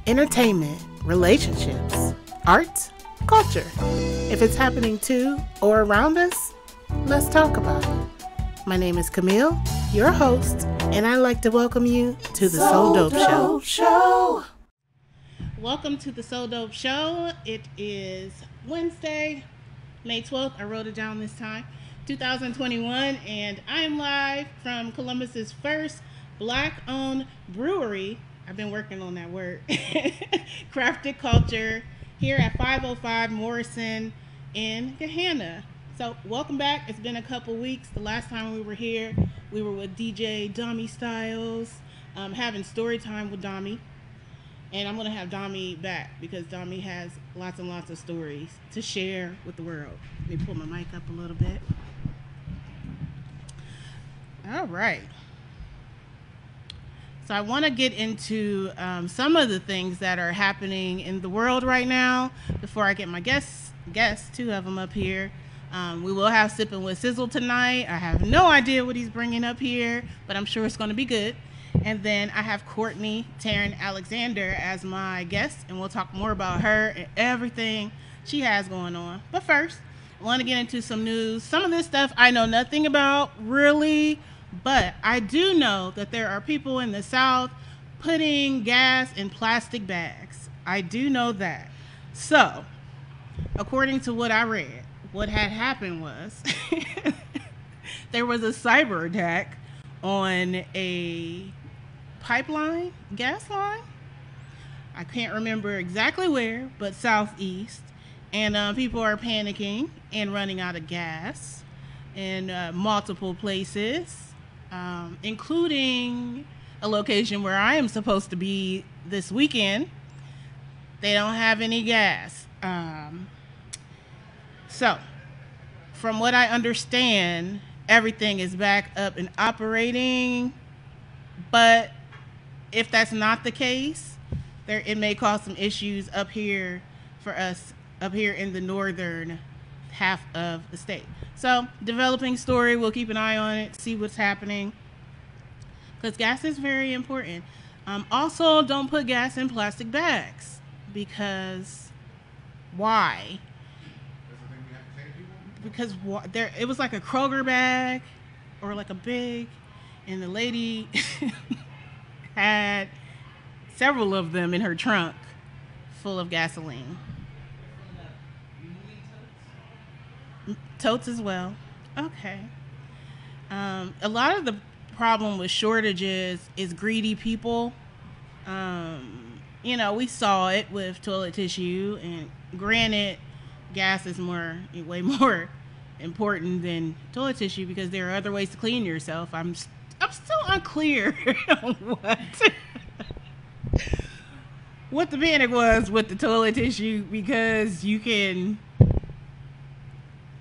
entertainment, relationships, art, culture. If it's happening to or around us, let's talk about it. My name is Qamil, your host, and I'd like to welcome you to the So Dope Show. Welcome to the So Dope Show. It is Wednesday, May 12th. I wrote it down this time, 2021, and I am live from Columbus's first Black-owned brewery. I've been working on that word. Crafted Culture here at 505 Morrison in Gahanna. So welcome back. It's been a couple weeks. The last time we were here, we were with DJ Dami Styles, having story time with Dami. And I'm going to have Dami back because Dami has lots and lots of stories to share with the world. Let me pull my mic up a little bit. All right. So I want to get into some of the things that are happening in the world right now before I get my guests, two of them up here. We will have Sipping with Sizzle tonight. I have no idea what he's bringing up here, but I'm sure it's going to be good. And then I have Courtney, Terran-Alexander as my guest, and we'll talk more about her and everything she has going on. But first, I want to get into some news. Some of this stuff I know nothing about, really. But I do know that there are people in the South putting gas in plastic bags. I do know that. So, according to what I read, what had happened was there was a cyber attack on a pipeline, gas line. I can't remember exactly where, but southeast. And people are panicking and running out of gas in multiple places. Including a location where I am supposed to be this weekend. They don't have any gas. So, from what I understand, everything is back up and operating. But if that's not the case, it may cause some issues up here for us, up here in the northern half of the state. So, developing story, we'll keep an eye on it, see what's happening, because gas is very important. Also, don't put gas in plastic bags, because why? Because it was like a Kroger bag, or like a big, and the lady had several of them in her trunk full of gasoline. Totes as well. Okay. A lot of the problem with shortages is greedy people. We saw it with toilet tissue, and granted, gas is way more important than toilet tissue because there are other ways to clean yourself. I'm still unclear on what the panic was with the toilet tissue, because you can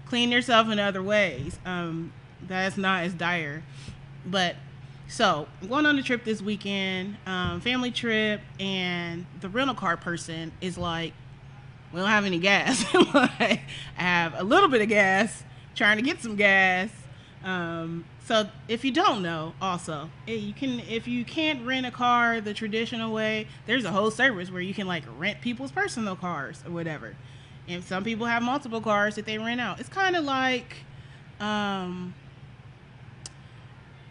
clean yourself in other ways. That's not as dire. But so I'm going on a trip this weekend, family trip, and the rental car person is like, we don't have any gas. I have a little bit of gas, trying to get some gas. So if you don't know, also, if you can't rent a car the traditional way, there's a whole service where you can like rent people's personal cars or whatever. And some people have multiple cars that they rent out. It's kind of like,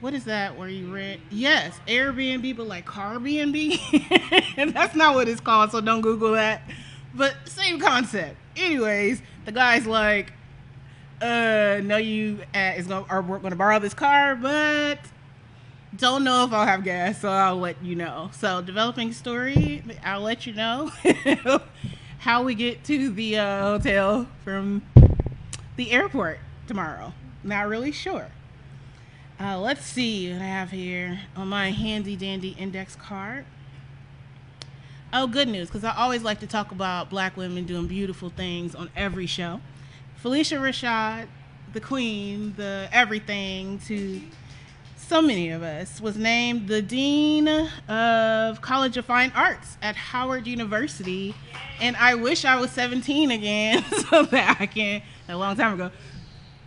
what is that where you rent? Yes, Airbnb, but like Car B&B. And that's not what it's called, so don't Google that. But same concept. Anyways, the guy's like, no, we're going to borrow this car, but don't know if I'll have gas, so I'll let you know. So developing story, I'll let you know. How we get to the hotel from the airport tomorrow. Not really sure. Let's see what I have here on my handy dandy index card. Oh, good news, because I always like to talk about Black women doing beautiful things on every show. Felicia Rashad, the queen, the everything to so many of us, was named the Dean of College of Fine Arts at Howard University. And I wish I was 17 again so that I can, a long time ago,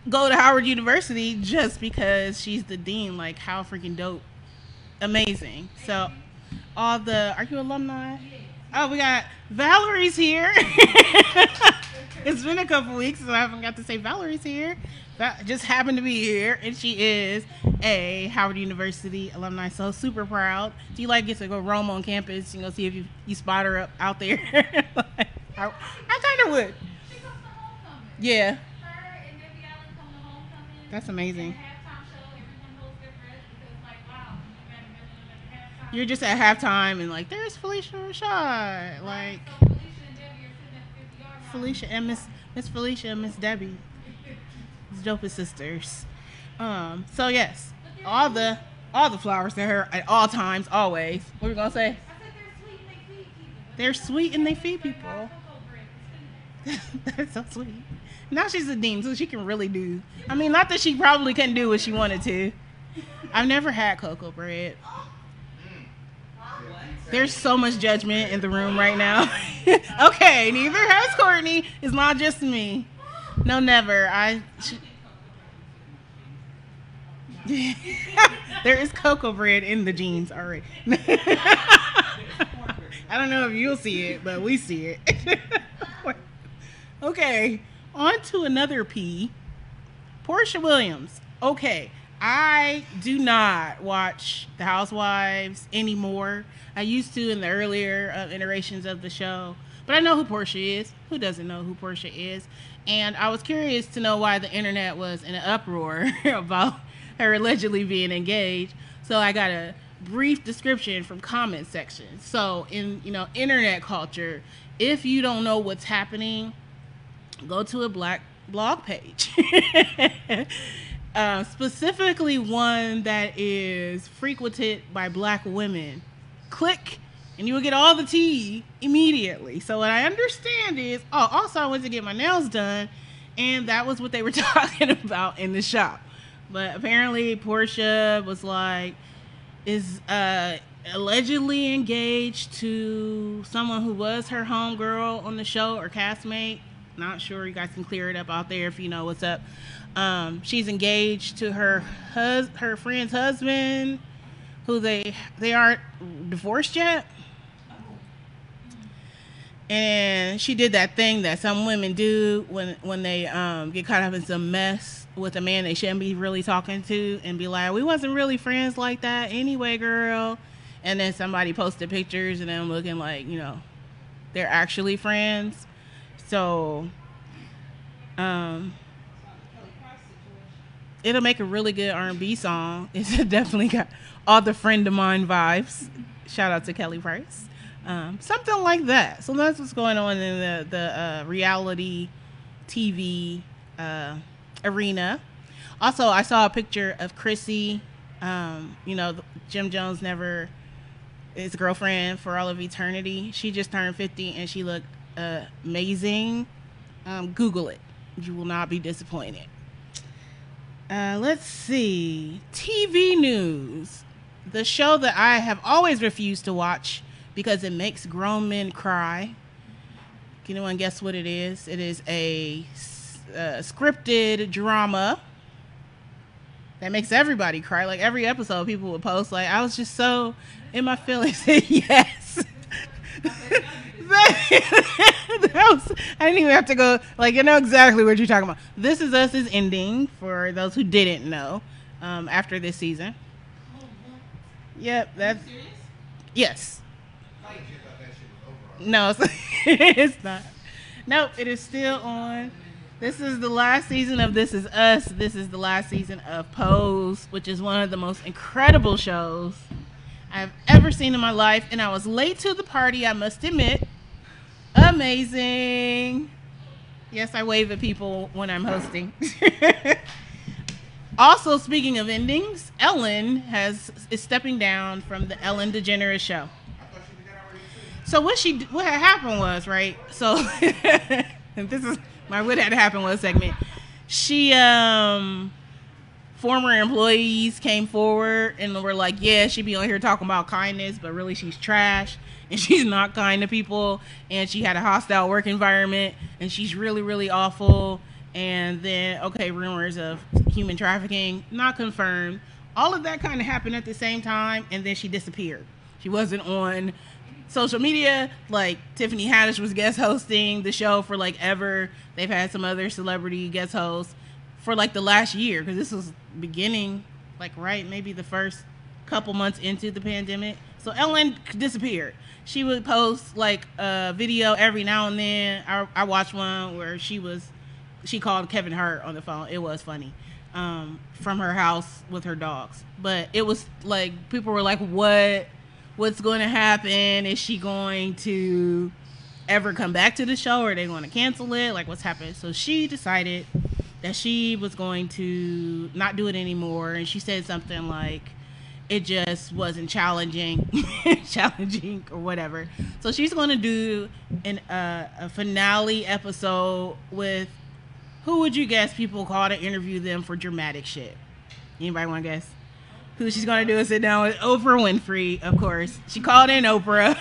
go to Howard University just because she's the dean. Like, how freaking dope. Amazing. So, are you alumni? Oh, we got Valerie's here. It's been a couple weeks, so I haven't got to say Valerie's here. That just happened to be here, and she is a Howard University alumni, so super proud. Do you like get to go roam on campus and go see if you spot her up out there? I kind of would. Yeah. That's amazing. You're just at halftime and like, there's Felicia Rashad, like Felicia and Miss Felicia and Miss Debbie, these dopest sisters. So yes, all the flowers to her at all times, always. What were we gonna say? They're sweet and they feed people. That's so sweet. Now she's a dean, so she can really do. I mean, not that she probably couldn't do what she wanted to. I've never had cocoa bread. There's so much judgment in the room right now. Okay, neither has Courtney. It's not just me. No, never. There is cocoa bread in the jeans already. I don't know if you'll see it, but we see it. Okay, on to another P. Portia Williams. Okay, I do not watch The Housewives anymore. I used to in the earlier iterations of the show. But I know who Portia is. Who doesn't know who Portia is? And I was curious to know why the internet was in an uproar about her allegedly being engaged. So I got a brief description from comment sections. So in internet culture, if you don't know what's happening, go to a black blog page. Specifically one that is frequented by black women. Click and you will get all the tea immediately. So what I understand is, also I went to get my nails done, and that was what they were talking about in the shop. But apparently Portia was like, is allegedly engaged to someone who was her homegirl on the show or castmate. Not sure. You guys can clear it up out there if you know what's up. She's engaged to her friend's husband, who they aren't divorced yet. And she did that thing that some women do when they get caught up in some mess with a man they shouldn't be really talking to, and be like, we wasn't really friends like that anyway, girl. And then somebody posted pictures of them looking like, they're actually friends. So it'll make a really good R&B song. It's definitely got all the friend of mine vibes. Shout out to Kelly Price. Something like that. So that's what's going on in the reality TV arena. Also, I saw a picture of Chrissy. Jim Jones never his girlfriend for all of eternity. She just turned 50 and she looked amazing. Google it. You will not be disappointed. Let's see. TV news. The show that I have always refused to watch because it makes grown men cry. Can anyone guess what it is? It is a scripted drama that makes everybody cry. Like every episode, people would post like, I was just so in my feelings. Yes. I didn't even have to go, you know exactly what you're talking about. This Is Us is ending, for those who didn't know, after this season. Yep, that's... Yes. No, it's not. Nope, it is still on. This is the last season of This Is Us. This is the last season of Pose, which is one of the most incredible shows I've ever seen in my life. And I was late to the party, I must admit. Amazing. Yes, I wave at people when I'm hosting. Also, speaking of endings, Ellen is stepping down from the Ellen DeGeneres show. So what had happened was, right? So and this is my what had happened was segment. She former employees came forward and were like, yeah, she be on here talking about kindness, but really she's trash and she's not kind to people, and she had a hostile work environment and she's really, really awful. And then, rumors of human trafficking, not confirmed. All of that kind of happened at the same time, and then she disappeared. She wasn't on social media, like Tiffany Haddish was guest hosting the show for like ever. They've had some other celebrity guest hosts for like the last year, because this was beginning, like maybe the first couple months into the pandemic. So Ellen disappeared. She would post like a video every now and then. I watched one where she called Kevin Hart on the phone. It was funny. From her house with her dogs. But it was like, people were like, what's going to happen? Is she going to ever come back to the show, or are they going to cancel it? Like, what's happening? So she decided that she was going to not do it anymore. And she said something like, it just wasn't challenging or whatever. So she's going to do a finale episode with, who would you guess people call to interview them for dramatic shit? Anybody want to guess who she's going to do is sit down with? Oprah Winfrey, of course. She called in Oprah.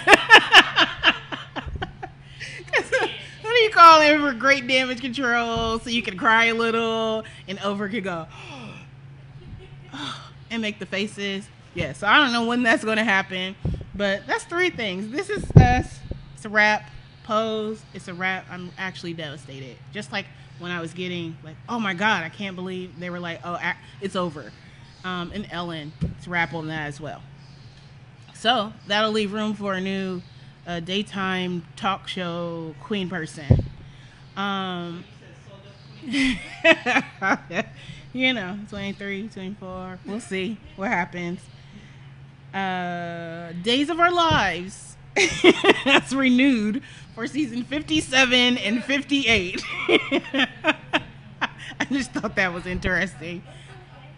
Who do you call in for great damage control so you can cry a little and Oprah could go and make the faces? Yeah, so I don't know when that's going to happen, but that's 3 things. This is us. It's a wrap. Pose. It's a wrap. I'm actually devastated. Just like when I was getting like, oh my God, I can't believe they were like, oh, it's over. And Ellen, it's a wrap on that as well. So that'll leave room for a new daytime talk show queen person. You know, 23, 24. We'll see what happens. Days of Our Lives. That's renewed for season 57 and 58. I just thought that was interesting.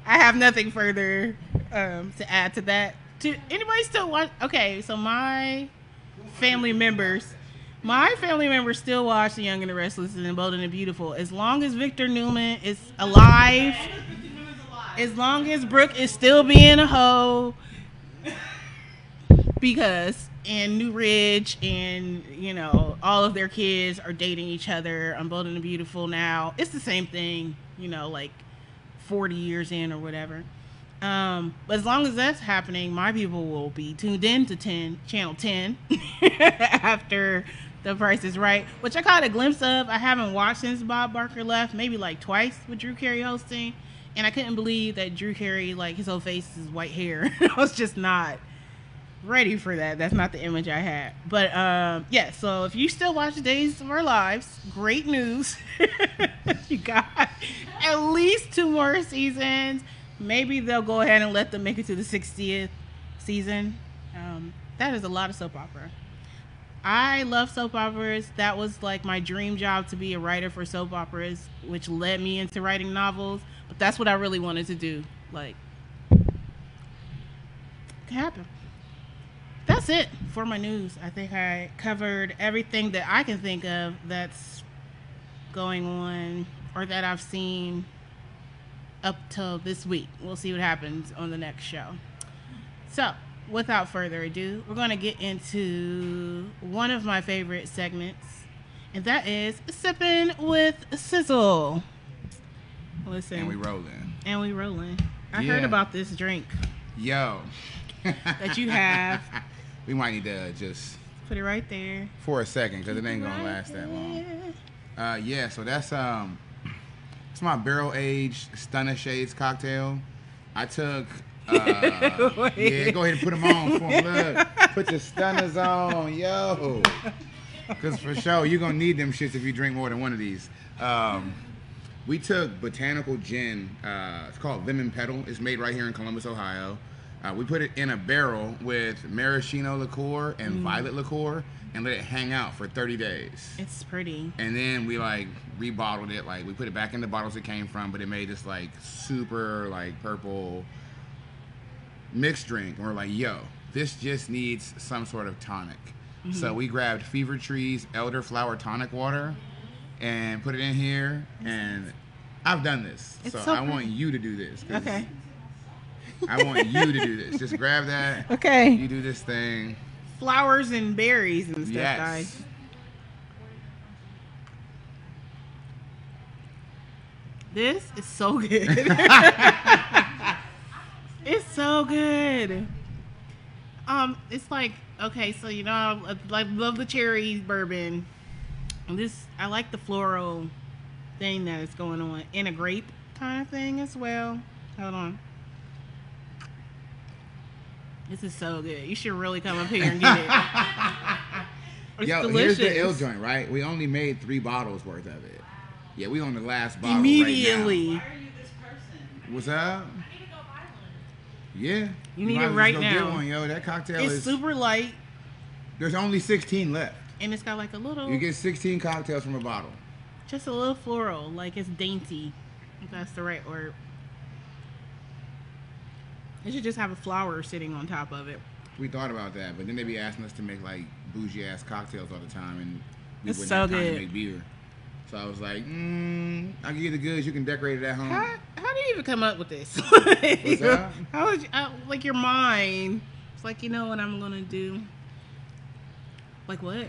I have nothing further to add to that. Anybody still watch? Okay, so my family members still watch The Young and the Restless and The Bold and the Beautiful. As long as Victor Newman is alive, as long as Brooke is still being a hoe, and New Ridge and, you know, all of their kids are dating each other on Bold and the Beautiful now. It's the same thing, you know, like 40 years in or whatever. But as long as that's happening, my people will be tuned in to Channel 10 after The Price is Right, which I caught a glimpse of. I haven't watched since Bob Barker left, maybe like twice with Drew Carey hosting. And I couldn't believe that Drew Carey, like, his whole face is white hair. I was just not ready for that. That's not the image I had. But yeah, so if you still watch Days of Our Lives, great news. You got at least 2 more seasons. Maybe they'll go ahead and let them make it to the 60th season. That is a lot of soap opera. I love soap operas. That was like my dream job, to be a writer for soap operas, which led me into writing novels. But that's what I really wanted to do. Like, it can happen. That's it for my news. I think I covered everything that I can think of that's going on or that I've seen up till this week. We'll see what happens on the next show. So, without further ado, we're going to get into one of my favorite segments, and that is Sipping with Sizzle. Listen. And we rolling. I heard about this drink. Yo. That you have. We might need to just put it right there for a second, because it ain't gonna last that long. Yeah, so that's it's my barrel aged Stunner Shades cocktail. I took yeah, go ahead and put them on for me. Look, put your stunners on, yo. Because for sure you're gonna need them shits if you drink more than one of these. We took botanical gin. It's called Lemon Petal. It's made right here in Columbus, Ohio. We put it in a barrel with maraschino liqueur and violet liqueur and let it hang out for 30 days. It's pretty. And then we like rebottled it. Like we put it back in the bottles it came from, but it made this like super like purple mixed drink. And we're like, yo, this just needs some sort of tonic. So we grabbed Fever Tree's elderflower tonic water and put it in here. And I've done this. So I want you to do this. Okay. I want you to do this. Just grab that. Okay. You do this thing. Flowers and berries and stuff, guys. This is so good. It's so good. It's like Okay, so you know I love the cherry bourbon. And I like the floral thing that is going on, and a grape kind of thing as well. Hold on. This is so good. You should really come up here and get it. It's delicious. Here's the ill joint, right? We only made 3 bottles worth of it. Yeah, we on the last bottle immediately. right now. Why are you this person? What's up? I need to go buy one. Yeah. You need it right now. Get one, yo. That cocktail It's is super light. There's only 16 left. And it's got like a little... You get 16 cocktails from a bottle. Just a little floral. Like it's dainty. If that's the right word. It should just have a flower sitting on top of it. We thought about that, but then they be asking us to make like bougie ass cocktails all the time, and we It's wouldn't so have time good. to make beer. So I was like, I'll give you the goods. You can decorate it at home. How do you even come up with this? What's that? How would you, like your mind? It's like, you know what I'm gonna do? Like what?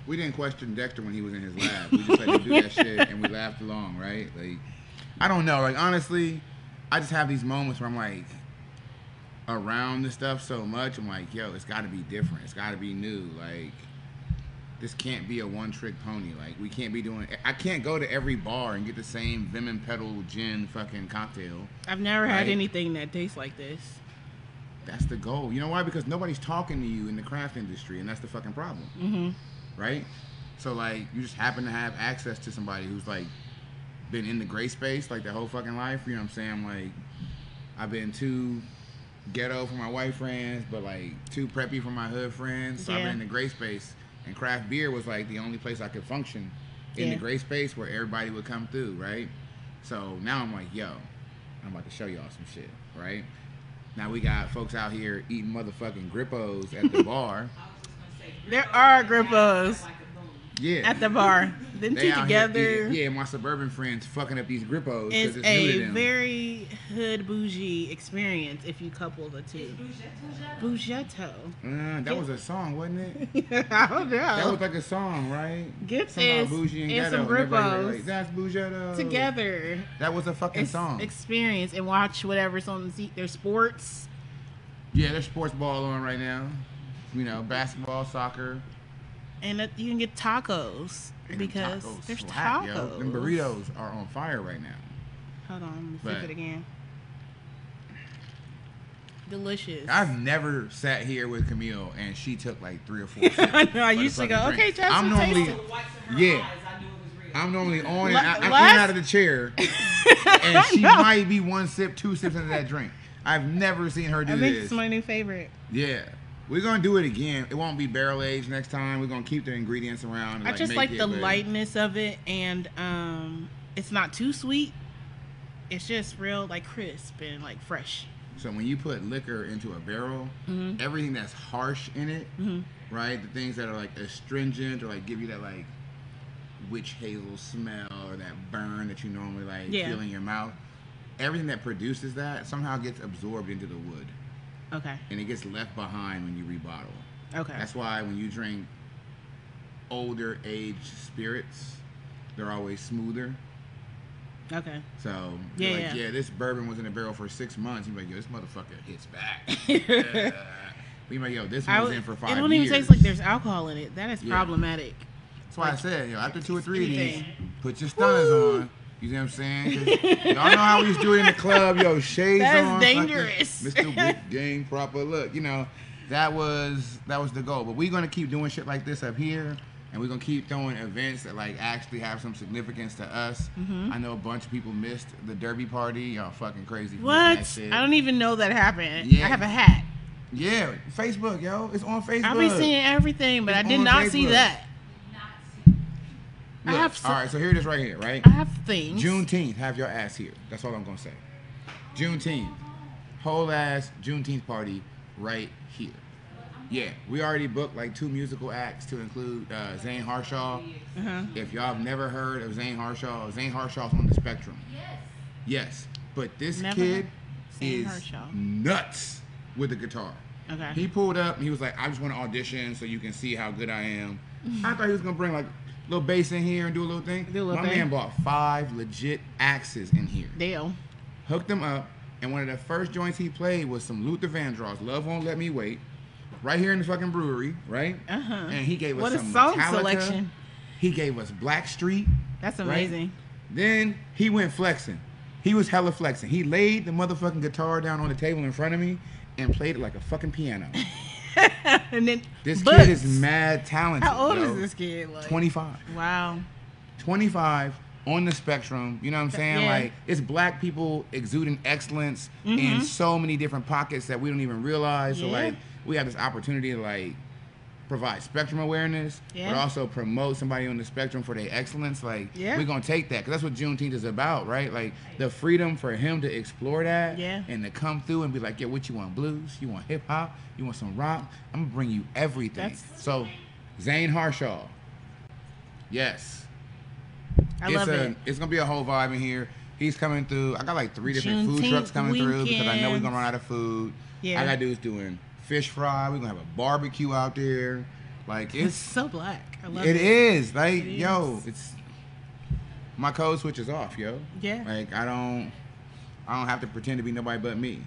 We didn't question Dexter when he was in his lab. We just let him do that shit, and we laughed along, right? Like, I don't know. Like, honestly, I just have these moments where I'm like, around this stuff so much. I'm like, yo, it's got to be different. It's got to be new. Like, this can't be a one-trick pony. Like, we can't be doing. I can't go to every bar and get the same Vim and Petal gin fucking cocktail. I've never had Right? anything that tastes like this. That's the goal. You know why? Because nobody's talking to you in the craft industry, and that's the fucking problem. Mm-hmm. Right? So, like, you just happen to have access to somebody who's, like, been in the gray space, like, their whole fucking life. You know what I'm saying? Like, I've been too ghetto for my white friends, but, like, too preppy for my hood friends. So I've been in the gray space, and craft beer was, like, the only place I could function in the gray space where everybody would come through, right? So now I'm like, yo, I'm about to show y'all some shit, right? Now we got folks out here eating motherfucking grippos at the bar. There are grippos Yeah. at the bar. Them They two out here together. eating- yeah, my suburban friends fucking up these grippos because It's it's new to a them. very hood bougie experience if you couple the two. Bougetto. That was a song, wasn't it? I don't know. That was like a song, right? Get Something about this bougie and and ghetto. some and everybody grippos like, that's bougetto. together. That was a fucking song. Experience and watch whatever's on their sports. Yeah, there's sports ball on right now. You know, basketball, soccer. And you can get tacos And because tacos there's slap, tacos. Yo. Them burritos are on fire right now. Hold on, let me flip it again. Delicious. I've never sat here with Qamil and she took like 3 or 4 sips. I know. I of the used to go, fucking okay, drink. Justin, I'm normally, taste it. yeah. I'm normally on and I'm in Last- out of the chair, and she might be 1 sip, 2 sips into that drink. I've never seen her do I think this. it's my new favorite. Yeah, we're gonna do it again. It won't be barrel aged next time. We're gonna keep the ingredients around. And, I just like make the it, but- lightness of it, and it's not too sweet. It's just real, like crisp and like fresh. So when you put liquor into a barrel, everything that's harsh in it, right? The things that are like astringent or like give you that like witch hazel smell or that burn that you normally like feel in your mouth. Everything that produces that somehow gets absorbed into the wood. Okay. And it gets left behind when you rebottle. Okay. That's why when you drink older aged spirits, they're always smoother. Okay. So Yeah, you're like, yeah. this bourbon was in the barrel for 6 months. You're like, yo, this motherfucker hits back. We like, yo, this one was in for 5 years. It don't even taste like there's alcohol in it. That is problematic. That's why I said, yo, after 2 or 3 of these, anything. put your stunners on. You see what I'm saying? 'Cause y'all know how we used to do it in the club. Yo, shades That is on. dangerous. Mr. Whip Gang proper look. You know, that was the goal. But we're gonna keep doing shit like this up here, and we're gonna keep throwing events that like actually have some significance to us. I know a bunch of people missed the Derby party. Y'all fucking crazy. for missing What? that shit. I don't even know that happened. Yeah. I have a hat. Yeah, Facebook, yo. It's on Facebook. I'll be seeing everything, but It's I did on not see Facebook. that. Look, I have all right, so here it is right here, right? I have things. Juneteenth, have your ass here. That's all I'm gonna say. Juneteenth, whole ass Juneteenth party right here. Yeah, we already booked like 2 musical acts to include Zane Harshaw. If y'all have never heard of Zane Harshaw's on the spectrum. Yes, but this Never kid Zane is Harshaw. nuts with the guitar. Okay. He pulled up and he was like, I just want to audition so you can see how good I am. I thought he was gonna bring like a little bass in here and do a little thing. My man bought 5 legit axes in here. Dale. Hooked them up, and one of the first joints he played was some Luther Vandross, Love Won't Let Me Wait. right here in the fucking brewery, right? And he gave us What a some song Metallica. selection. He gave us Blackstreet. That's right? amazing. Then he went flexing. He was hella flexing. He laid the motherfucking guitar down on the table in front of me and played it like a fucking piano. And then This books. kid is mad talented. How old yo. is this kid? Like, 25. Wow. 25 on the spectrum. You know what I'm saying? Yeah. Like, it's black people exuding excellence in so many different pockets that we don't even realize. So, Yeah. like, we have this opportunity to, like, provide spectrum awareness, Yeah. but also promote somebody on the spectrum for their excellence. Like, Yeah. we're going to take that, because that's what Juneteenth is about, right? Like, the freedom for him to explore that Yeah. and to come through and be like, yeah, what you want? Blues? You want hip-hop? You want some rock? I'm going to bring you everything. That's- So, Zane Harshaw. Yes. I love it. It's going to be a whole vibe in here. He's coming through. I got like 3 different food Juneteenth trucks coming through because I know we're weekend. going to run out of food. Yeah. I got dudes doing fish fry. We're going to have a barbecue out there. Like, It's it's so black. I love it it. is. Like, It yo, is. it's my code switch is off, yo. Yeah. Like, I don't have to pretend to be nobody but me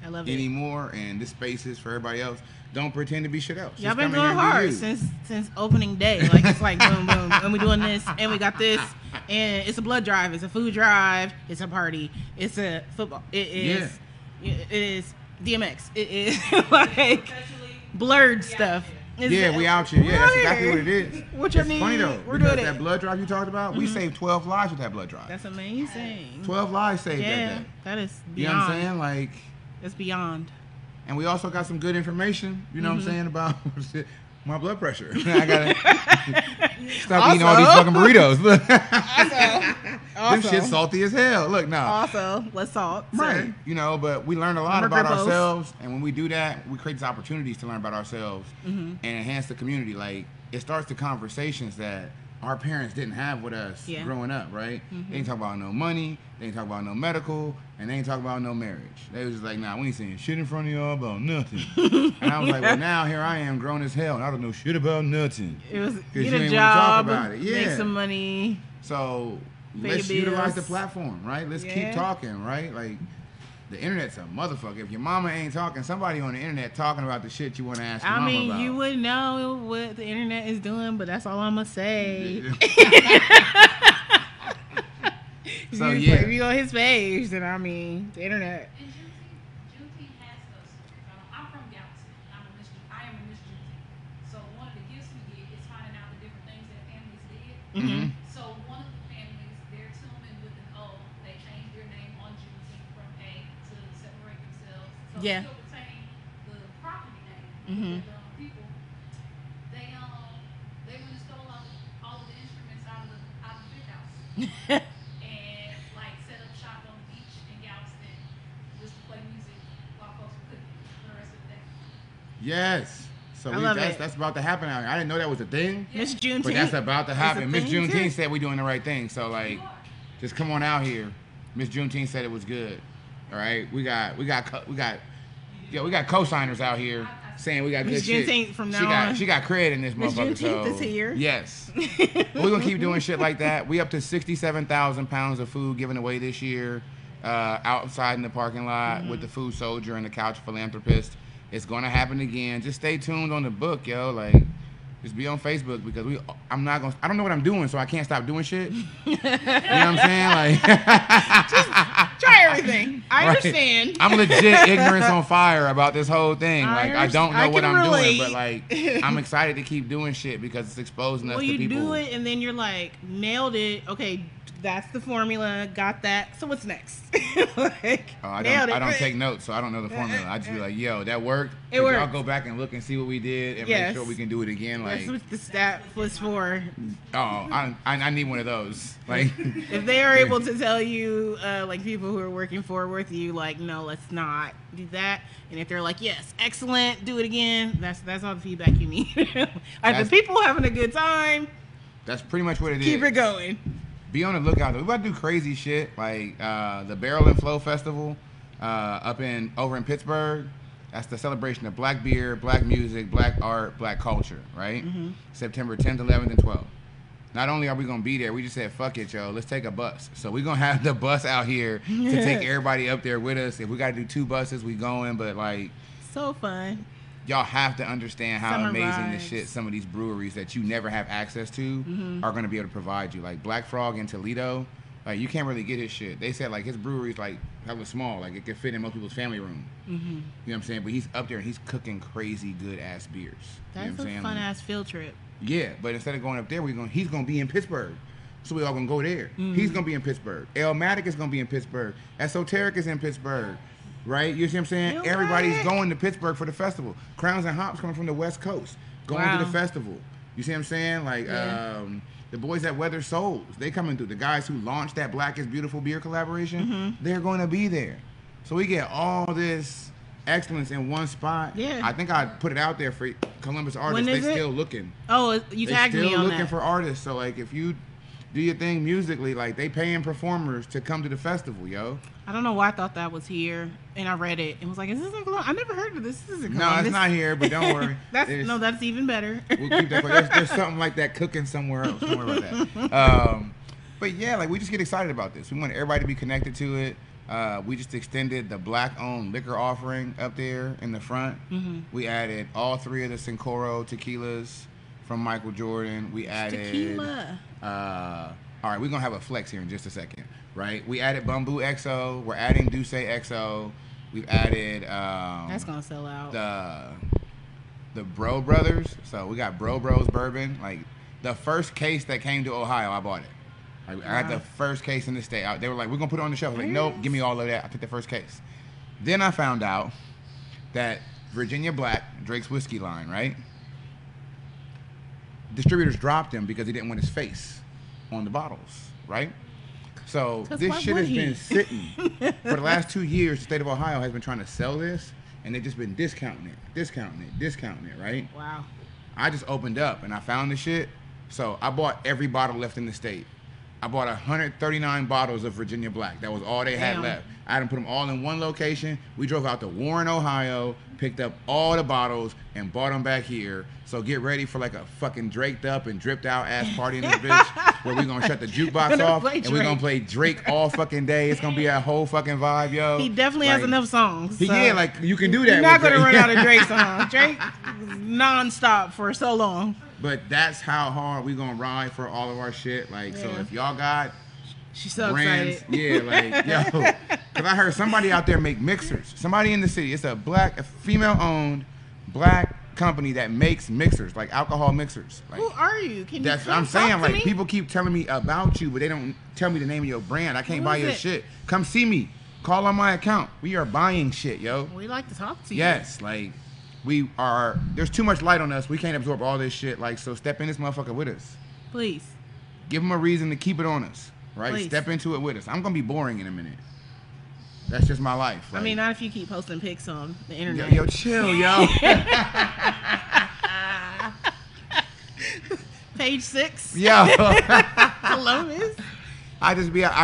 I love it. anymore, and this space is for everybody else. Don't pretend to be shit else. Y'all Just been come in here going and be hard you. since opening day. Like, it's like boom, boom, and we doing this, and we got this, and it's a blood drive, it's a food drive, it's a party, it's a football. It is. It is DMX. It is like blurred stuff. It's- Yeah, we out here. Yeah, that's we're exactly here. what it is. What you It's need? funny though, We're because doing that it. blood drive you talked about, we saved 12 lives with that blood drive. That's amazing. 12 lives saved Yeah, that day. that is You know beyond. what I'm saying? Like, It's beyond. and we also got some good information, you know Mm-hmm. what I'm saying, about my blood pressure. I gotta stop eating all these Also- fucking burritos. Look. Also, This shit's salty as hell. Look, now. also, let's salt. Right. Sir. You know, but we learn a lot Remember about Grippos. ourselves, and when we do that, we create these opportunities to learn about ourselves Mm-hmm. and enhance the community. Like, it starts the conversations that our parents didn't have with us Yeah. growing up, right? Mm-hmm. They ain't talk about no money, they ain't talk about no medical, and they ain't talk about no marriage. They was just like, nah, we ain't saying shit in front of y'all about nothing. And I was like, well, now here I am, grown as hell, and I don't know shit about nothing. It was you get ain't a wanna job, talk about it. make Yeah. some money. So Pay let's your utilize the bills. platform, right? Let's Yeah. keep talking, right? Like, the internet's a motherfucker. If your mama ain't talking, somebody on the internet talking about the shit you want to ask your I mama mean, about. you would know what the internet is doing, but that's all I'm gonna say. So, if yeah. you go on his page, then I mean, the internet. And Juneteenth has us. I'm from Galveston. I am a Miss Juneteenth. So one of the gifts we get is finding out the different things that families did. Mhm. So one of the families, they're Tillman with an O. They changed their name on Juneteenth from A to separate themselves. So Yeah. still retain the property name. Mhm. But, people, they went and stole all of the instruments out of the big house. And like set up shop on the beach in Galveston just to play music while folks were cooking for the rest of the day. Yes. So I love it. that's about to happen out here. I didn't know that was a thing, Miss Juneteenth. but that's about to happen. Miss thing, too. Juneteenth said we're doing the right thing. So, like, just come on out here. Miss Juneteenth said it was good. All right, we got co-signers out here saying we got Miss good shit. Juneteenth from she now got on. she got credit in this Miss motherfucker. Juneteenth so is here. Yes, but we're gonna keep doing shit like that. We up to 67,000 pounds of food given away this year, outside in the parking lot Mm-hmm. with the food soldier and the couch philanthropist. It's gonna happen again. Just stay tuned on the book, yo. Like, just be on Facebook because I don't know what I'm doing, so I can't stop doing shit. You know what I'm saying? Like, Try everything. I Right. understand. I'm legit ignorance on fire about this whole thing. I Like, I don't know I what can I'm relate. doing, but like, I'm excited to keep doing shit because it's exposing us Well, to you people. do it, and then you're like, nailed it. Okay, that's the formula. Got that. So what's next? Like, Oh, I nailed it. don't take notes, so I don't know the formula. I just be like, yo, that worked. It Could worked. y'all go back and look and see what we did and Yes. make sure we can do it again. Like, That's what the stat was for. I need one of those. Like, If they are able to tell you, like people who are working with you, like, no, let's not do that. And if they're like, yes, excellent, do it again. That's all the feedback you need. If the people having a good time, that's pretty much what it is. keep it going. Be on the lookout. We're about to do crazy shit like the Barrel and Flow Festival over in Pittsburgh. That's the celebration of black beer, black music, black art, black culture, right? Mm-hmm. September 10th, 11th, and 12th. Not only are we going to be there, we just said, fuck it, yo, let's take a bus. So we're going to have the bus out here to take everybody up there with us. If we got to do 2 buses, we going, but like, So fun. y'all have to understand how Summer amazing vibes. the shit some of these breweries that you never have access to are going to be able to provide you. Like Black Frog in Toledo, like you can't really get his shit. They said like his brewery's like hella small, like it could fit in most people's family room. You know what I'm saying? But he's up there and he's cooking crazy good ass beers. That's you know what I'm saying? a fun ass field trip. Yeah, but instead of going up there, he's gonna be in Pittsburgh. So we all gonna go there. He's gonna be in Pittsburgh. Elmatic is gonna be in Pittsburgh. Esoteric is in Pittsburgh. Right? You see what I'm saying? Elmatic. Everybody's going to Pittsburgh for the festival. Crowns and Hops coming from the West Coast, going to the festival. You see what I'm saying? Like the boys at Weather Souls, they coming through. The guys who launched that Black is Beautiful beer collaboration, they're going to be there. So we get all this excellence in one spot. Yeah. I think I put it out there for Columbus artists. When is They it? still looking. Oh, you tagged They me still on looking that. for artists. So like if you do your thing musically, like they paying performers to come to the festival, yo. I don't know why I thought that was here, and I read it and was like, "Is this in Columbus? I never heard of this. This is in No, Columbus." it's not here, but don't worry. That's even better. We'll keep that. There's something like that cooking somewhere else. Don't worry about that. But yeah, like we just get excited about this. We want everybody to be connected to it. We just extended the Black-owned liquor offering up there in the front. We added all 3 of the Sincoro tequilas from Michael Jordan. We added Tequila. All right, we're gonna have a flex here in just a second, right? We added Bamboo XO. We're adding Douce XO. We've added That's gonna sell out. the Bro Brothers. So we got Bro Bros bourbon. Like the first case that came to Ohio, I bought it. Like, I got the first case in the state. They were like, "We're gonna put it on the shelf." I was like, "Nope, give me all of that." I took the first case. Then I found out that Virginia Black, Drake's whiskey line, right? Distributors dropped him because he didn't want his face on the bottles, right? So 'Cause this why shit would has he? been sitting for the last 2 years. The state of Ohio has been trying to sell this, and they've just been discounting it, right? Wow. I just opened up and I found the shit. So I bought every bottle left in the state. I bought 139 bottles of Virginia Black. That was all they had Damn. left. I had them put them all in one location. We drove out to Warren, Ohio, picked up all the bottles, and bought them back here. So get ready for like a fucking draked up and dripped out ass party in this bitch where we gonna shut the jukebox Gonna off play and we're gonna Drake. play Drake all fucking day. It's gonna be a whole fucking vibe, yo. He definitely has Like, enough songs. So Yeah, like you can do that. you're not with gonna Drake. run out of Drake songs. Drake nonstop for so long. But that's how hard we gonna ride for all of our shit. Like, so Yeah. if y'all got She's so brands, excited. yeah, like, yo, because I heard somebody out there make mixers. Somebody in the city. It's a female-owned black company that makes mixers, like alcohol mixers. Like, Who are you? Can you that's come I'm saying. talk to Like, me? people keep telling me about you, but they don't tell me the name of your brand. I can't Who buy is your it? shit. Come see me. Call on my account. We are buying shit, yo. We like to talk to you. Yes, like we are. There's too much light on us. We can't absorb all this shit. Like, so step in this motherfucker with us. Please. Give them a reason to keep it on us, right? Please. Step into it with us. I'm gonna be boring in a minute. That's just my life. I Like, mean, not if you keep posting pics on the internet. yo, chill, yo. Page 6. Yo. Columbus. I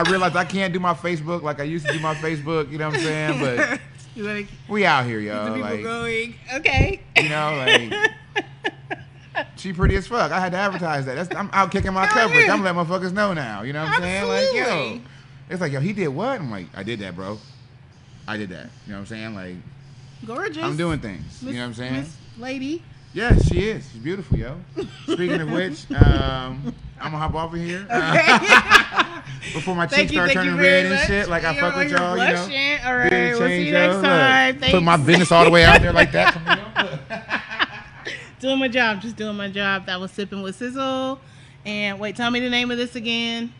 realized I can't do my Facebook like I used to do my Facebook. You know what I'm saying? But You wanna we out here, keep the yo. people Like, going. Okay. you know, like. She pretty as fuck. I had to advertise that. I'm out kicking my Hell coverage. yeah. I'm letting motherfuckers know now. You know what I'm saying? Like, yo. Absolutely. It's like, yo, he did what? I'm like, I did that, bro. I did that. You know what I'm saying? Like, Gorgeous. I'm doing things. You know what I'm saying? Miss Lady. Yes, she is. She's beautiful, yo. Speaking of which, I'm gonna hop off of here before my cheeks start turning red and shit. Like I fuck with y'all, you know. All right, Beard we'll see change, you next yo. time. Look, Thanks. put my business all the way out there like that. Doing my job, just doing my job. That was Sipping with Sizzle. And wait, tell me the name of this again.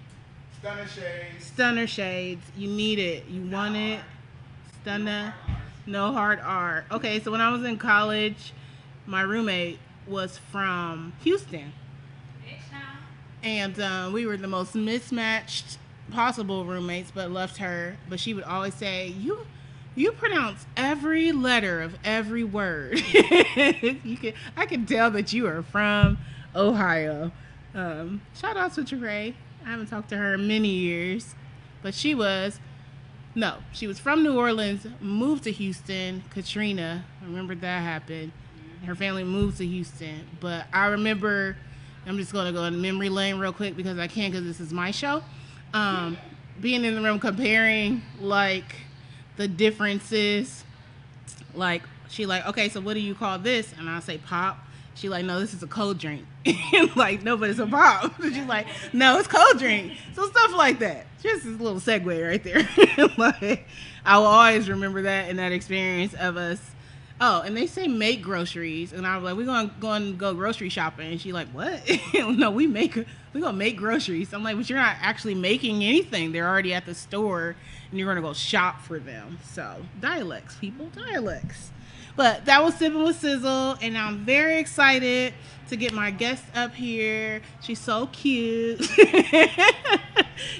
Stunner shades. Stunner Shades. You need it. You want it. Stunner. No hard R. Okay, so when I was in college, my roommate was from Houston. And we were the most mismatched possible roommates, but loved her. But she would always say, you pronounce every letter of every word. I can tell that you are from Ohio. Shout out to Trey. I haven't talked to her in many years, but she was from New Orleans, moved to Houston. Katrina, I remember that happened. Her family moved to Houston, but I remember, I'm just going to go in memory lane real quick because I can, because this is my show. Being in the room comparing like the differences, like she like, okay, so what do you call this? And I say pop. She like, no, this is a cold drink. Like, no, but it's a pop. She's like, no, it's cold drink. So stuff like that. Just a little segue right there. Like, I will always remember that and that experience of us. Oh, and they say make groceries, and I was like, we're going to go grocery shopping. And she like, what? No, we're gonna make groceries. I'm like, but you're not actually making anything. They're already at the store, and you're gonna go shop for them. So dialects, people, dialects. But that was Sipping with Sizzle, and I'm very excited to get my guest up here. She's so cute.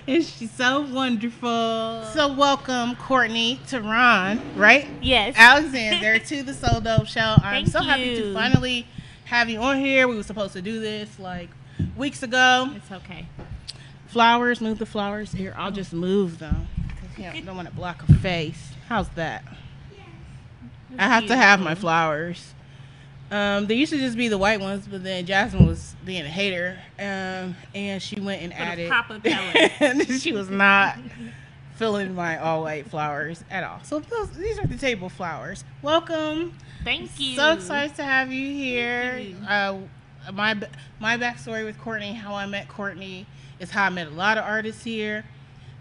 And she's so wonderful. So welcome, Courtney, Terran, right? Yes. Alexander to the Soul Dope Show. I'm Thank so happy to you. finally have you on here. We were supposed to do this like weeks ago. It's okay. Flowers, move the flowers. Here, I'll just move them. Because I don't want to block her face. How's that? I have to have my flowers. They used to just be the white ones, but then Jasmine was being a hater, and she went and added. Pop of color. And she was not feeling my all white flowers at all. So these are the table flowers. Welcome. Thank you. So excited to have you here. Thank you. My backstory with Courtney, how I met Courtney, is how I met a lot of artists here.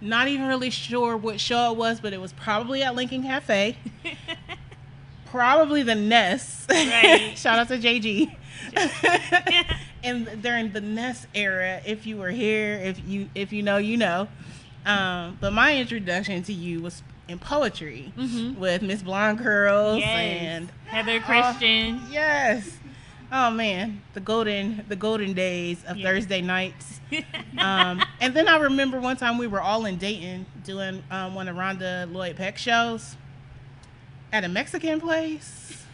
Not even really sure what show it was, but it was probably at Lincoln Cafe. Probably the Nest. Right. Shout out to JG. And during the Nest era, if you were here, if you know, you know. But my introduction to you was in poetry with Miss Blonde Curls and Heather Christian. Yes. Oh man, the golden days of Thursday nights. And then I remember one time we were all in Dayton doing one of Rhonda Lloyd Peck shows at a Mexican place.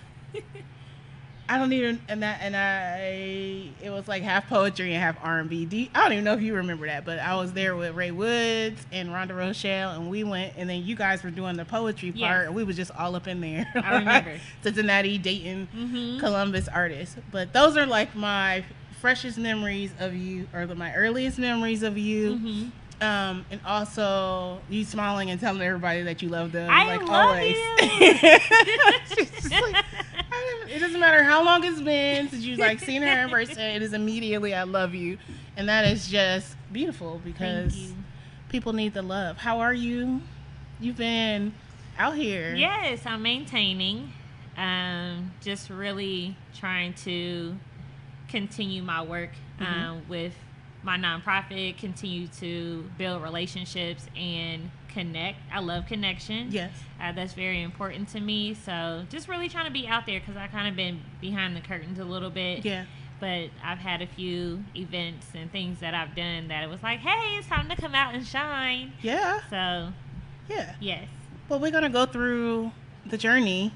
I don't even it was like half poetry and half R&B. I don't even know if you remember that, but I was there with Ray Woods and Rhonda Rochelle, and we went, and then you guys were doing the poetry part, and we was just all up in there. I remember. Cincinnati, Dayton, Columbus artists. But those are like my freshest memories of you, or my earliest memories of you. And also you smiling and telling everybody that you love them. I like love always. you. She's just like, it doesn't matter how long it's been since you've like seen her in person. It is immediately I love you, and that is just beautiful because people need the love. How are you? You've been out here. Yes, I'm maintaining. Just really trying to continue my work with my nonprofit, continue to build relationships and connect. I love connection. Yes. That's very important to me. So just really trying to be out there because I kind of been behind the curtains a little bit. Yeah. But I've had a few events and things that I've done that it was like, hey, it's time to come out and shine. Yeah. So, yeah. yes. Well, we're going to go through the journey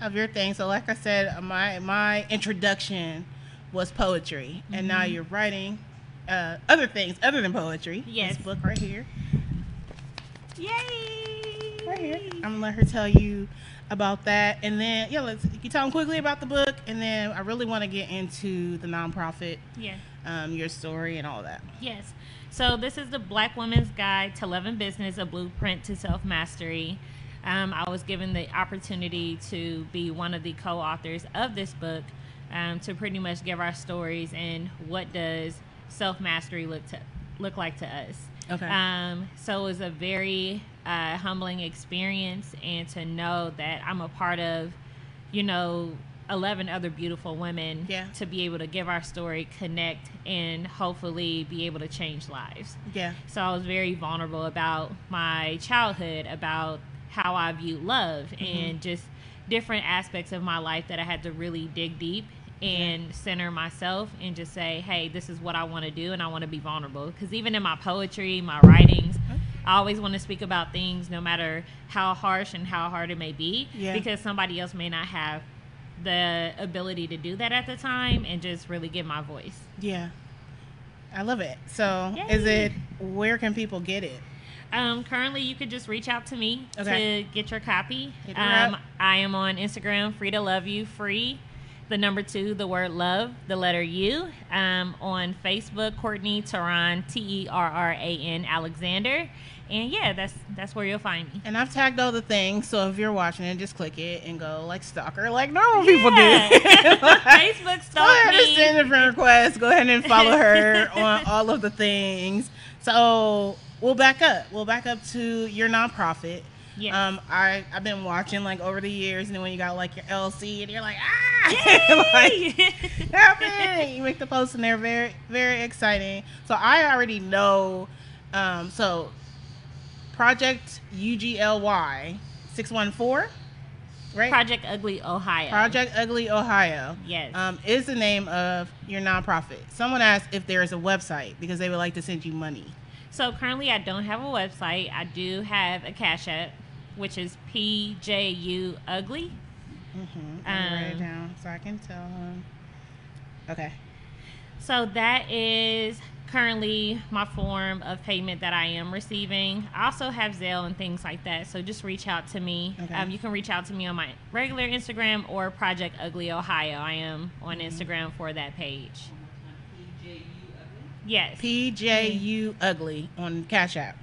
of your thing. So like I said, my introduction was poetry. And now you're writing other things other than poetry. Yes. This book right here. Yay! Right here. I'm going to let her tell you about that. And then, you tell them quickly about the book. And then I really want to get into the nonprofit, your story and all that. Yes. So this is the Black Woman's Guide to Love and Business, a blueprint to self-mastery. I was given the opportunity to be one of the co-authors of this book, to pretty much give our stories and what does self-mastery look like to us. Okay. So it was a very humbling experience, and to know that I'm a part of, 11 other beautiful women, to be able to give our story, connect, and hopefully be able to change lives. Yeah. So I was very vulnerable about my childhood, about how I view love, and just different aspects of my life that I had to really dig deep and center myself and just say, hey, this is what I want to do, and I want to be vulnerable. Because even in my poetry, my writings, I always want to speak about things no matter how harsh and how hard it may be, because somebody else may not have the ability to do that at the time, and just really give my voice. Yeah. I love it. So where can people get it? Currently, you could just reach out to me to get your copy. I am on Instagram, Free to Love You, free, the number 2, the word love, the letter U. On Facebook, Courtney Terran, Terran Alexander. And yeah, that's where you'll find me. And I've tagged all the things, so if you're watching it, just click it and go like stalker, like normal people do. Facebook stalk Go ahead and me. send a friend request. Go ahead and follow her on all of the things. So we'll back up. We'll back up to your nonprofit. Yes. I've been watching like over the years, and then when you got like your LC, and you're like, Yay! like, happening. You make the posts, and they're very, very exciting. So I already know. So Project U.G.L.Y. 614, right? Project Ugly Ohio. Project Ugly Ohio. Yes. Is the name of your nonprofit. Someone asked if there is a website because they would like to send you money. So currently I don't have a website. I do have a Cash App, which is PJU Ugly. I'll write it down so I can tell them. Okay. So that is currently my form of payment that I am receiving. I also have Zelle and things like that, so just reach out to me. Okay. You can reach out to me on my regular Instagram or Project Ugly Ohio. I am on Instagram for that page. Yes. PJU Ugly on Cash App.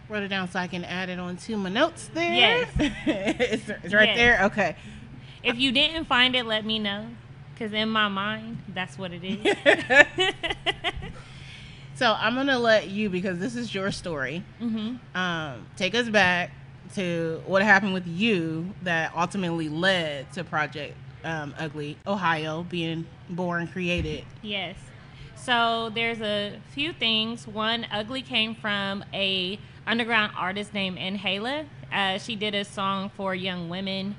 Wrote it down so I can add it onto my notes there. Yes. it's right Yes. there. Okay. If you didn't find it, let me know, because in my mind, that's what it is. So I'm gonna let you, because this is your story. Take us back to what happened with you that ultimately led to Project Ugly Ohio being born, created. Yes. So there's a few things. One, Ugly came from a underground artist named Inhala. She did a song for young women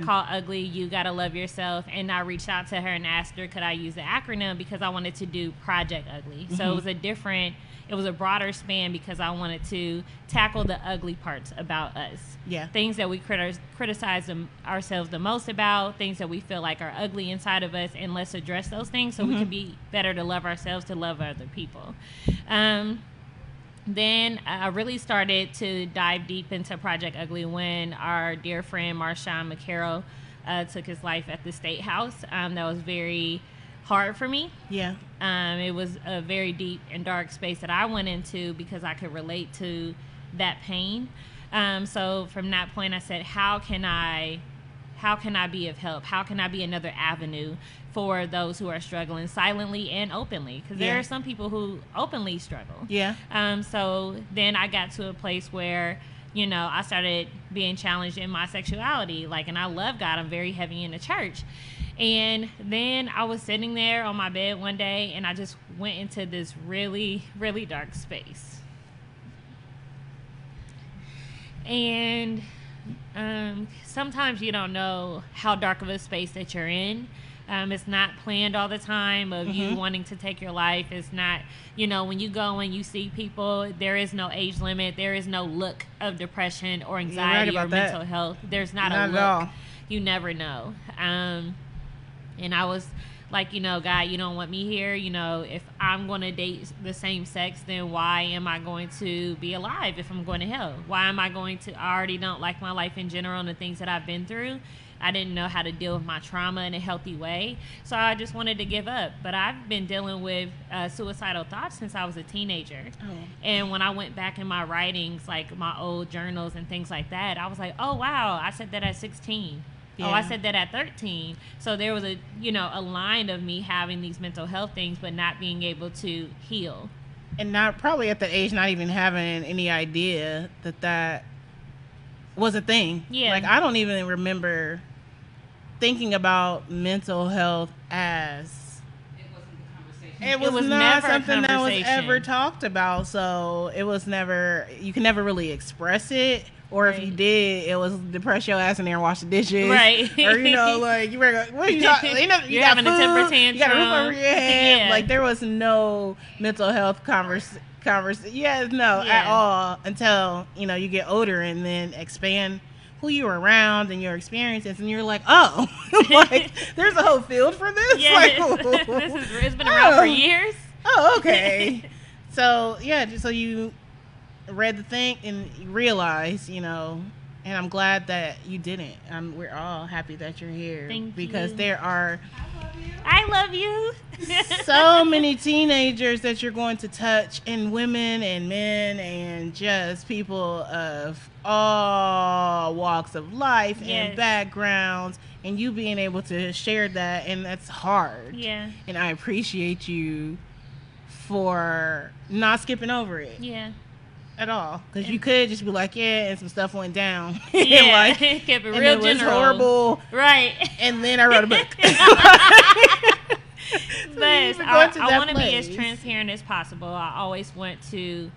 called Ugly, You Gotta Love Yourself. And I reached out to her and asked her, could I use the acronym, because I wanted to do Project Ugly. So it was a broader span, because I wanted to tackle the ugly parts about us. Yeah. Things that we criticize ourselves the most about, things that we feel like are ugly inside of us, and let's address those things so we can be better to love ourselves, to love other people. Then I really started to dive deep into Project Ugly when our dear friend Marshawn McCarroll took his life at the State House. That was very hard for me. Yeah. It was a very deep and dark space that I went into, because I could relate to that pain. So from that point, I said, how can I be of help? How can I be another avenue for those who are struggling silently and openly? Because there are some people who openly struggle. Yeah. So then I got to a place where, I started being challenged in my sexuality. And I love God. I'm very heavy in the church. And then I was sitting there on my bed one day, and I just went into this really, really dark space. And sometimes you don't know how dark of a space that you're in. It's not planned all the time of you wanting to take your life. It's not, when you go and you see people, there is no age limit. There is no look of depression or anxiety or mental health. There's not a look. At all. You never know. And I was like, God, you don't want me here. If I'm going to date the same sex, then why am I going to be alive if I'm going to hell? Why am I I already don't like my life in general and the things that I've been through. I didn't know how to deal with my trauma in a healthy way. So I just wanted to give up. But I've been dealing with suicidal thoughts since I was a teenager. Oh. And when I went back in my writings, like my old journals and things like that, I was like, oh, wow, I said that at 16. Yeah. Oh, I said that at 13. So there was a line of me having these mental health things, but not being able to heal. And not probably at that age, not even having any idea that was a thing. Yeah. I don't even remember thinking about mental health as it was not never something that was ever talked about. So it was never, you can never really express it. Or if you did, it was depress your ass in there and wash the dishes. Right. Or, you were going, what are you talking? You're having a temper tantrum. You got a roof over your head. Yeah. There was no mental health conversation. At all until, you get older and then expand who you were around and your experiences. And you're like, oh, there's a whole field for this? It's been around for years. Oh, okay. So you read the thing and you realized, and I'm glad that you didn't. We're all happy that you're here. Thank because you. there are I love you. So many teenagers that you're going to touch, and women and men and just people of all walks of life and backgrounds, and you being able to share that, and that's hard. Yeah. And I appreciate you for not skipping over it. Yeah. At all, because you could just be like, yeah, and some stuff went down. Yeah, like, kept it and real it was general. horrible. Right. And then I wrote a book. But I want to be as transparent as possible. I always want to,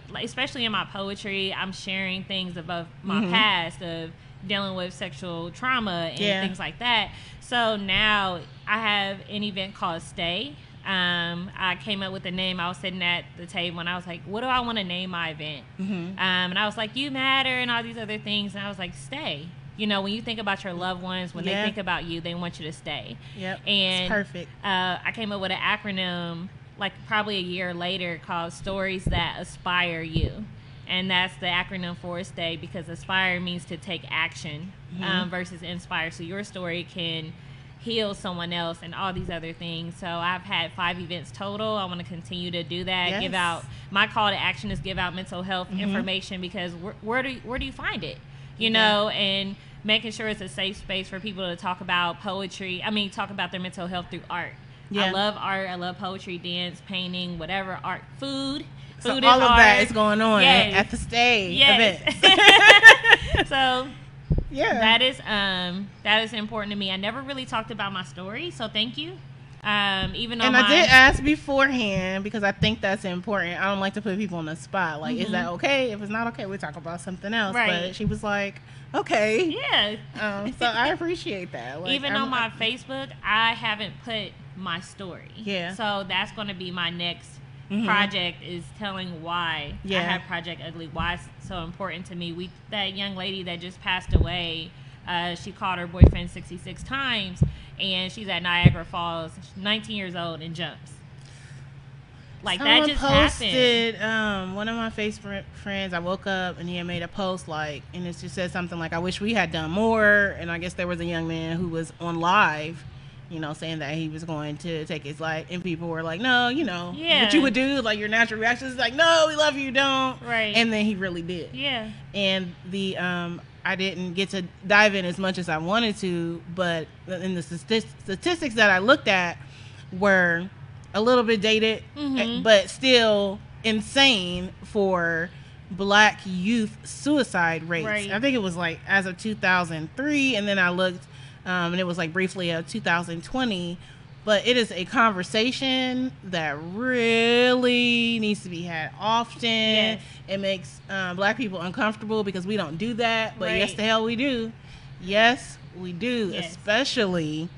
like, especially in my poetry, I'm sharing things about my past of dealing with sexual trauma and things like that. So now I have an event called Stay. I came up with a name. I was sitting at the table and I was like, what do I want to name my event? And I was like, you matter and all these other things. And I was like, stay. You know, when you think about your loved ones, when they think about you, they want you to stay. Yep. And it's perfect. I came up with an acronym like probably a year later called Stories That Aspire You. And that's the acronym for Stay, because aspire means to take action versus inspire. So your story can heal someone else and all these other things. So I've had 5 events total. I want to continue to do that. Give out, my call to action is give out mental health information, because where do you find it? You know, and making sure it's a safe space for people to talk about poetry. I mean, talk about their mental health through art. I love art. I love poetry, dance, painting, whatever, art, food. So Food all is of art. that is going on at the Stay event. So yeah, that is important to me. I never really talked about my story, so thank you. Even though I did ask beforehand, because I think that's important. I don't like to put people on the spot. Like, is that okay? If it's not okay, we talk about something else. Right. But she was like, okay. Yeah. So I appreciate that. Like, even on my Facebook, I haven't put my story. Yeah. So that's going to be my next project, is telling why I have Project Ugly, why it's so important to me. That young lady that just passed away, she called her boyfriend 66 times, and she's at Niagara Falls, 19 years old, and jumps. Like, someone that just posted, happened. One of my Facebook friends, I woke up and he had made a post, like, and it just said something like, I wish we had done more. And I guess there was a young man who was on live, you know, saying that he was going to take his life, and people were like, no, you know, what you would do, like, your natural reaction is like, no, we love you, don't. Right. And then he really did. Yeah. And the I didn't get to dive in as much as I wanted to, but in the statistics that I looked at were a little bit dated, but still insane for Black youth suicide rates. Right. I think it was like as of 2003, and then I looked, and it was like briefly of 2020. But it is a conversation that really needs to be had often. Yes. It makes Black people uncomfortable because we don't do that. But yes, Right. the hell we do. Yes, we do. Yes. Especially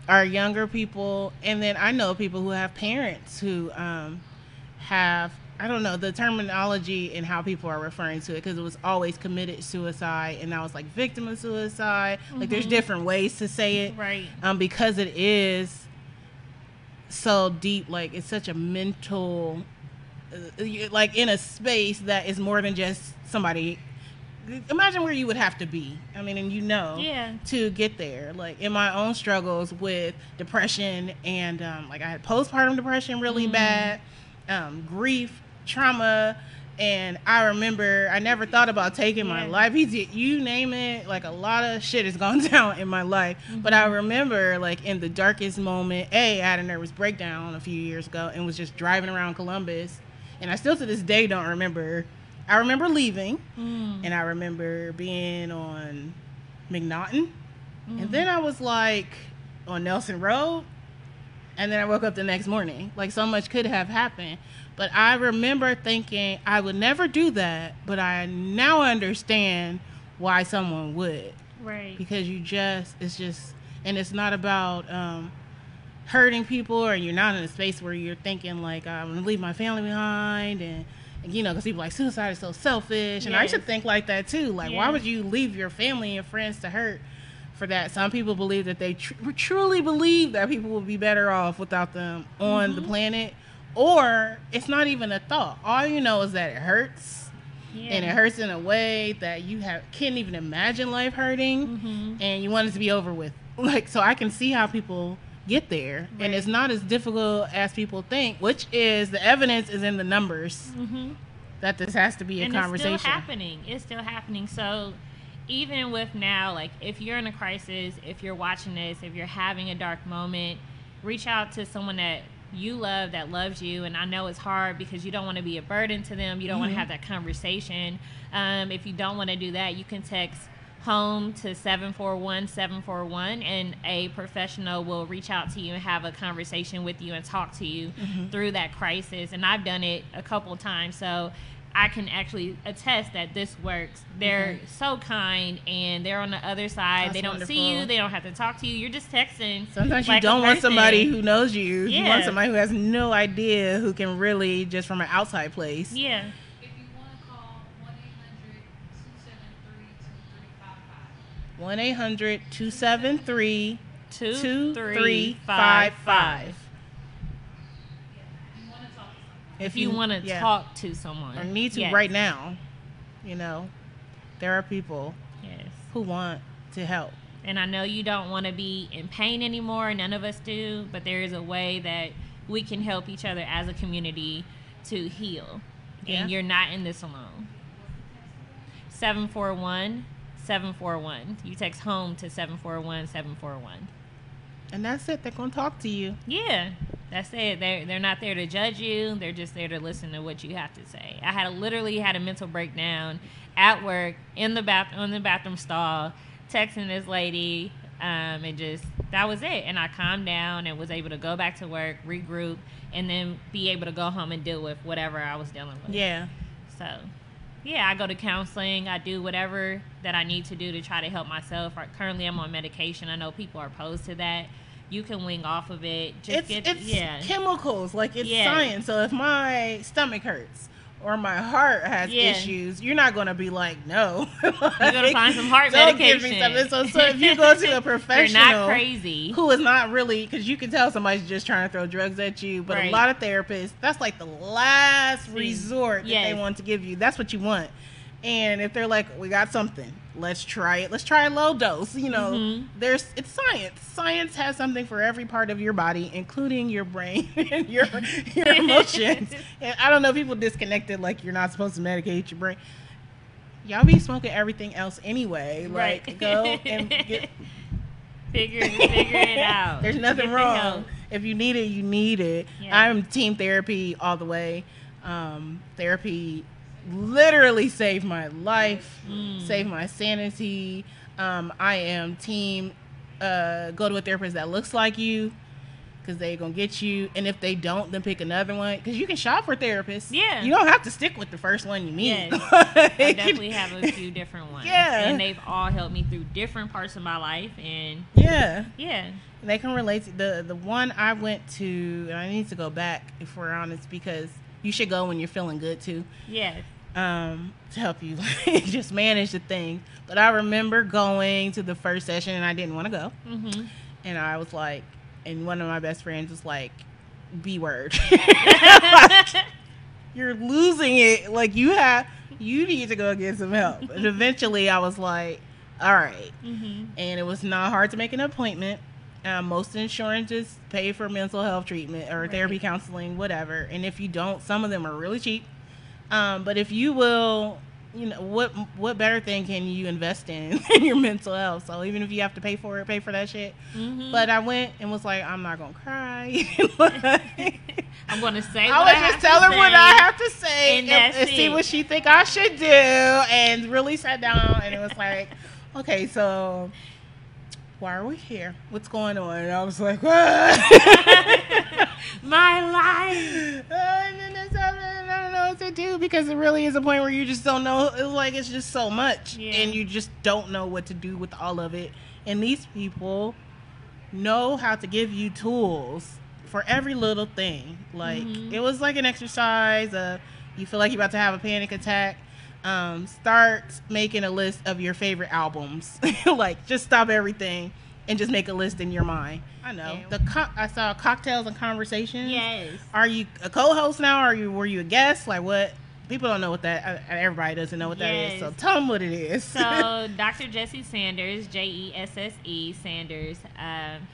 our younger people. And then I know people who have parents who have, I don't know, the terminology and how people are referring to it, because it was always committed suicide, and now it's like victim of suicide. Like, there's different ways to say it. Right. Because it is so deep, like, it's such a mental, like, in a space that is more than just somebody. Imagine where you would have to be, I mean, and to get there. Like, in my own struggles with depression, and like, I had postpartum depression really bad, grief, trauma, and I remember I never thought about taking my life. You name it, like, a lot of shit has gone down in my life. But I remember, like, in the darkest moment, I had a nervous breakdown a few years ago and was just driving around Columbus, and I still to this day don't remember. I remember leaving, and I remember being on McNaughton, and then I was like on Nelson Road, and then I woke up the next morning. Like, so much could have happened. But I remember thinking I would never do that, but I now understand why someone would. Right. Because and it's not about hurting people, or you're not in a space where you're thinking, like, I'm going to leave my family behind, and you know, because people like, suicide is so selfish. And I used to think like that too. Like, why would you leave your family and your friends to hurt for that? Some people believe that they truly believe that people will be better off without them on the planet. Or it's not even a thought. All you know is that it hurts. And it hurts in a way that you can't even imagine life hurting. And you want it to be over with. Like, so I can see how people get there. Right. And it's not as difficult as people think, which is the evidence is in the numbers that this has to be a conversation. It's still happening. It's still happening. So even with now, like if you're in a crisis, if you're watching this, if you're having a dark moment, reach out to someone that you love, that loves you. And I know it's hard because you don't want to be a burden to them. You don't want to have that conversation. If you don't want to do that, you can text home to 741-741 and a professional will reach out to you and have a conversation with you and talk to you through that crisis. And I've done it a couple of times, so I can actually attest that this works. They're so kind and they're on the other side. They don't see you, they don't have to talk to you, you're just texting. Sometimes you don't want somebody who knows you. You want somebody who has no idea, who can really just from an outside place. If you want to call 1-800-273-2355. 1-800-273-2355. If you want to talk to someone. Or need to right now. You know, there are people who want to help. And I know you don't want to be in pain anymore. None of us do. But there is a way that we can help each other as a community to heal. And you're not in this alone. 741-741. You text home to 741-741. And that's it. They're going to talk to you. Yeah. That's it. They're not there to judge you. They're just there to listen to what you have to say. I literally had a mental breakdown at work in the bathroom stall, texting this lady, and just that was it. And I calmed down and was able to go back to work, regroup, and then be able to go home and deal with whatever I was dealing with. Yeah. So, I go to counseling. I do whatever that I need to do to try to help myself. Currently, I'm on medication. I know people are opposed to that. You can wing off of it. It's chemicals, like it's science. So if my stomach hurts or my heart has issues, you're not going to be like, no. You're going to find some heart don't medication. Give me something. So if you go to a professional, you're not crazy, who is not really, because you can tell somebody's just trying to throw drugs at you. But a lot of therapists, that's like the last resort that they want to give you. That's what you want. And if they're like, we got something, let's try it. Let's try a low dose. You know, it's science. Science has something for every part of your body, including your brain and your emotions. And I don't know, people disconnected like you're not supposed to medicate your brain. Y'all be smoking everything else anyway. Like, go and figure it out. There's nothing wrong. If you need it, you need it. Yeah. I'm team therapy all the way. Therapy literally saved my life, saved my sanity. I am team go to a therapist that looks like you, because they're gonna get you, and if they don't, then pick another one, because you can shop for therapists. You don't have to stick with the first one you meet. I definitely have a few different ones, and they've all helped me through different parts of my life. And they can relate to the one I went to, and I need to go back if we're honest, because you should go when you're feeling good too. To help you just manage the thing. But I remember going to the first session and I didn't want to go. And I was like, and one of my best friends was like, B word. You're losing it. Like, you need to go get some help. And eventually I was like, all right. And it was not hard to make an appointment. Most insurances pay for mental health treatment or therapy, counseling, whatever. And if you don't, some of them are really cheap. But if you will, you know, what better thing can you invest in your mental health? So even if you have to pay for that shit. But I went and was like, I'm not gonna cry. I'm gonna say. I would just tell her what I have to say and see what she think I should do, and really sat down and it was like, okay, so why are we here? What's going on? And I was like, my life. I don't know what to do, because it really is a point where you just don't know. It's just so much, and you just don't know what to do with all of it. And these people know how to give you tools for every little thing. Like, it was like an exercise. You feel like you're about to have a panic attack. Start making a list of your favorite albums. Like, just stop everything and just make a list in your mind. I know. I saw Cocktails and Conversations. Yes. Are you a co-host now? Were you a guest? Like, what? People don't know what that. Everybody doesn't know what that is. Yes. So tell them what it is. So Dr. Jesse Sanders, Jesse Sanders,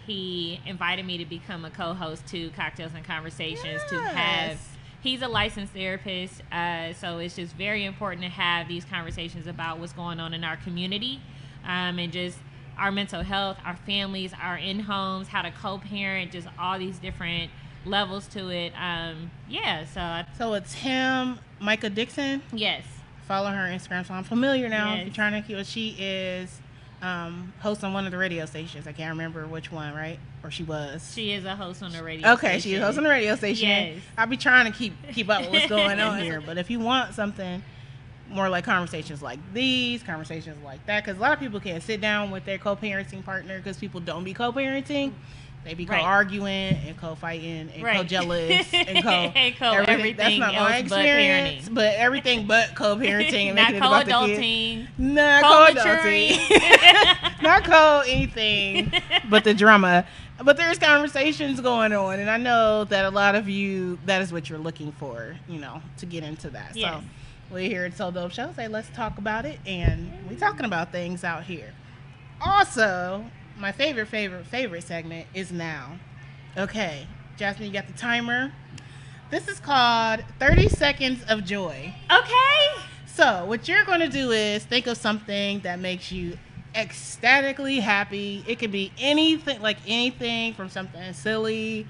he invited me to become a co-host to Cocktails and Conversations. To have, he's a licensed therapist, so it's just very important to have these conversations about what's going on in our community, and just our mental health, our families, our in-homes, how to co-parent, just all these different levels to it. So it's him, Micah Dixon. Yes. Follow her Instagram, so I'm familiar now. Yes. If you're trying to keep, she is host on one of the radio stations. I can't remember which one, right? Or she was. She is a host on the radio station. Okay, she is host on the radio station. Yes. I'll be trying to keep up with what's going on here. But if you want something more like conversations like these, conversations like that, because a lot of people can't sit down with their co-parenting partner because people don't be co-parenting. They be co-arguing and co-fighting and co-jealous and everything. That's not my experience, but everything but co-parenting and not making it about the kids. co-adulting. Not co-adulting. Not anything but the drama. But there's conversations going on, and I know that a lot of you, that is what you're looking for, to get into that. Yes. So we're here at So Dope Show. Say, let's talk about it, and we're talking about things out here. Also, my favorite segment is now. Okay, Jasmine, you got the timer. This is called 30 Seconds of Joy. Okay. So what you're going to do is think of something that makes you ecstatically happy. It could be anything from something silly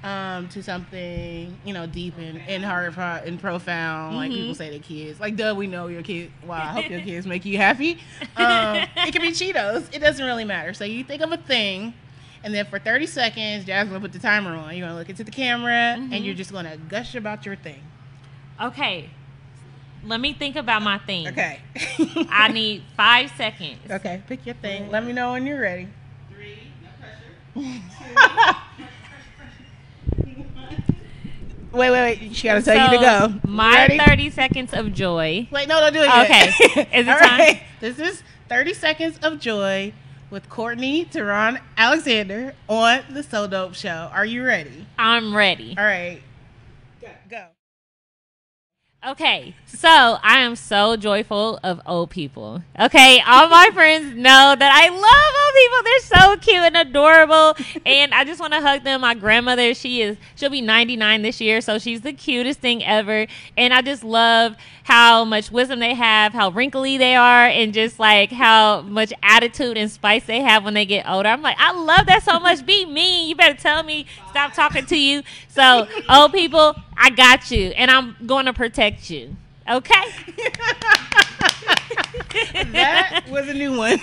to something, deep and hard and profound, like people say to kids. Like, duh, we know your kids. Well, I hope your kids make you happy. It could be Cheetos. It doesn't really matter. So you think of a thing, and then for 30 seconds, Jasmine will put the timer on. You're going to look into the camera, and you're just going to gush about your thing. Okay. Let me think about my thing. Okay. I need 5 seconds. Okay, pick your thing. Let me know when you're ready. 3, no pressure. 2. Wait. She got to tell you to go. My Ready? 30 seconds of joy. Wait, no, don't do it yet. Okay. Is it All time? right. This is 30 Seconds of Joy with Courtney, Terran-Alexander on the So Dope Show. Are you ready? I'm ready. All right. Go. Okay, so I am so joyful of old people. Okay, all my friends know that I love old people. They're so cute and adorable, and I just want to hug them. My grandmother, she'll be 99 this year, so she's the cutest thing ever. And I just love how much wisdom they have, how wrinkly they are, and just like how much attitude and spice they have when they get older. I'm like, I love that so much. Be mean. You better tell me. Stop talking to you. So old people, I got you, and I'm going to protect you. Okay? That was a new one.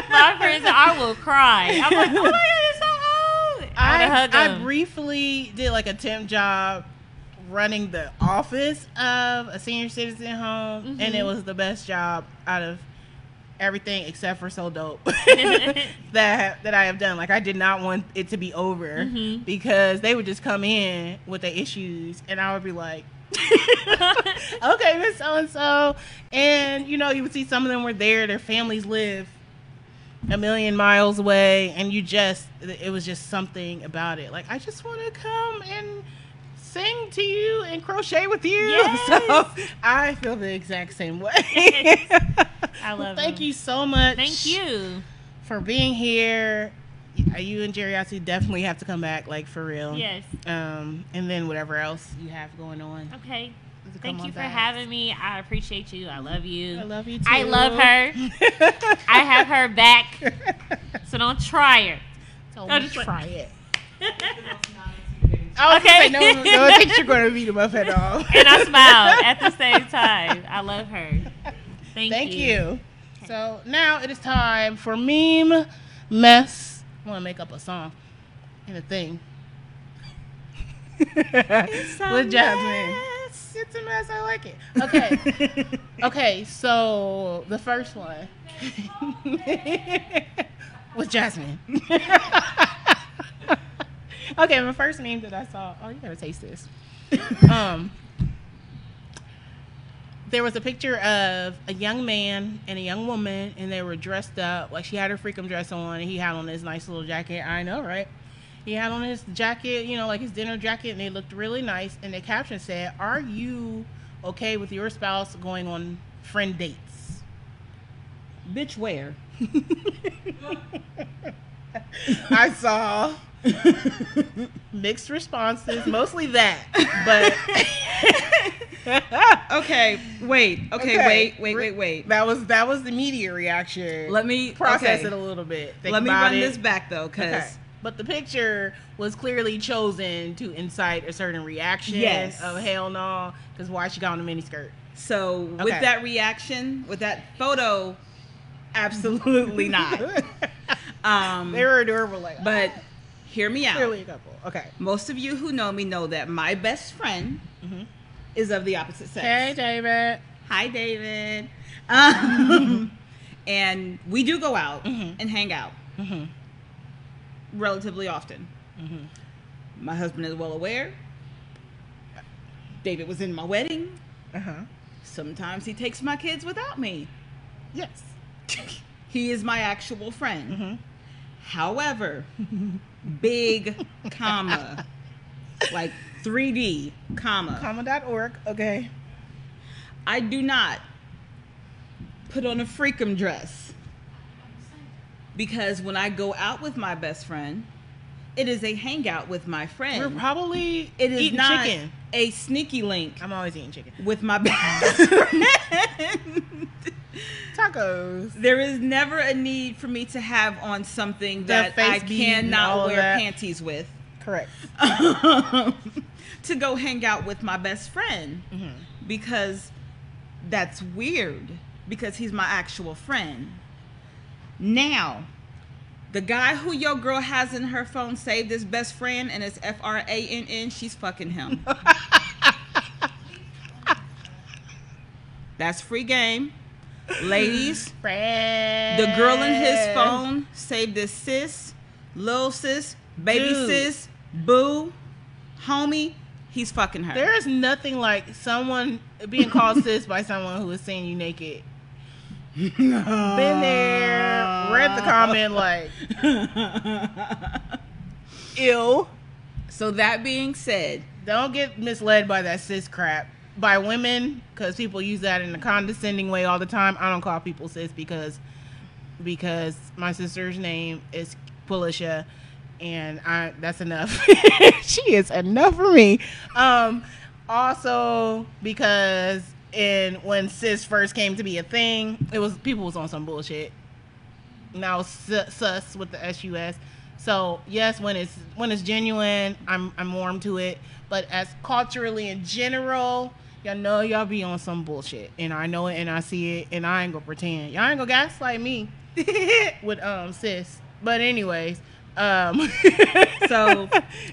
My friends, I will cry. I'm like, oh my God, it's so old. I briefly did like a temp job running the office of a senior citizen home, and it was the best job out of everything except for So Dope that I have done. Like, I did not want it to be over because they would just come in with their issues, and I would be like, okay, Miss So-and-so. And, you would see some of them were there. Their families live a million miles away, and it was just something about it. Like, I just want to come and sing to you and crochet with you. Yes. So I feel the exact same way. I love Thank them. you so much. Thank you for being here. You and Geriachi definitely have to come back, like, for real. Yes. And then whatever else you have going on. Okay. Come Thank on you for back. having me. I appreciate you. I love you. I love you too. I love her. I have her back. So don't try her. Don't try it. Okay. I was gonna say, no one thinks you're going to beat him up at all. And I smile at the same time. I love her. Thank you. So now it is time for Meme Mess. I want to make up a song and a thing. With Jasmine. It's a mess. I like it. Okay. Okay, so the first one was Jasmine. Okay, my first meme that I saw. Oh, you gotta taste this. There was a picture of a young man and a young woman, and they were dressed up. Like, she had her freakum dress on, and he had on this nice little jacket. I know, right? He had on his jacket, you know, like his dinner jacket, and they looked really nice. And the caption said, "Are you okay with your spouse going on friend dates?" Bitch, where? I saw mixed responses, mostly that, but Okay, wait. Okay, wait. That was the media reaction. Let me process it a little bit. Let me run this back though, because but the picture was clearly chosen to incite a certain reaction. Yes. Of hell no, because why she got on a miniskirt? So with that reaction, with that photo, absolutely not. They were adorable, like, but hear me out. Clearly a couple. Okay. Most of you who know me know that my best friend is of the opposite sex. Hey, David. Hi, David. And we do go out and hang out relatively often. My husband is well aware. David was in my wedding. Sometimes he takes my kids without me. Yes. He is my actual friend. However, big comma, like 3D comma. Comma.org. Okay. I do not put on a freakum dress because when I go out with my best friend, it is a hangout with my friend. We're probably eating not chicken. A sneaky link. I'm always eating chicken with my best friend. Tacos. There is never a need for me to have on something that I cannot wear panties with. Correct. To go hang out with my best friend because that's weird because he's my actual friend. Now, the guy who your girl has in her phone saved as best friend and it's FRANN, she's fucking him. That's free game. Ladies, the girl in his phone saved as sis, lil sis, baby sis, boo, homie. He's fucking her. There is nothing like someone being called sis by someone who is seeing you naked. Been there, read the comment like, ew. So that being said, don't get misled by that sis crap. By women, because people use that in a condescending way all the time. I don't call people sis because my sister's name is Pulisha, and that's enough. She is enough for me. Also because when sis first came to be a thing, people was on some bullshit. Now sus with the SUS. So yes, when it's genuine, I'm warm to it. But as culturally in general, y'all know y'all be on some bullshit, and I know it, and I see it, and I ain't gonna pretend. Y'all ain't gonna gaslight me with sis. But anyways, so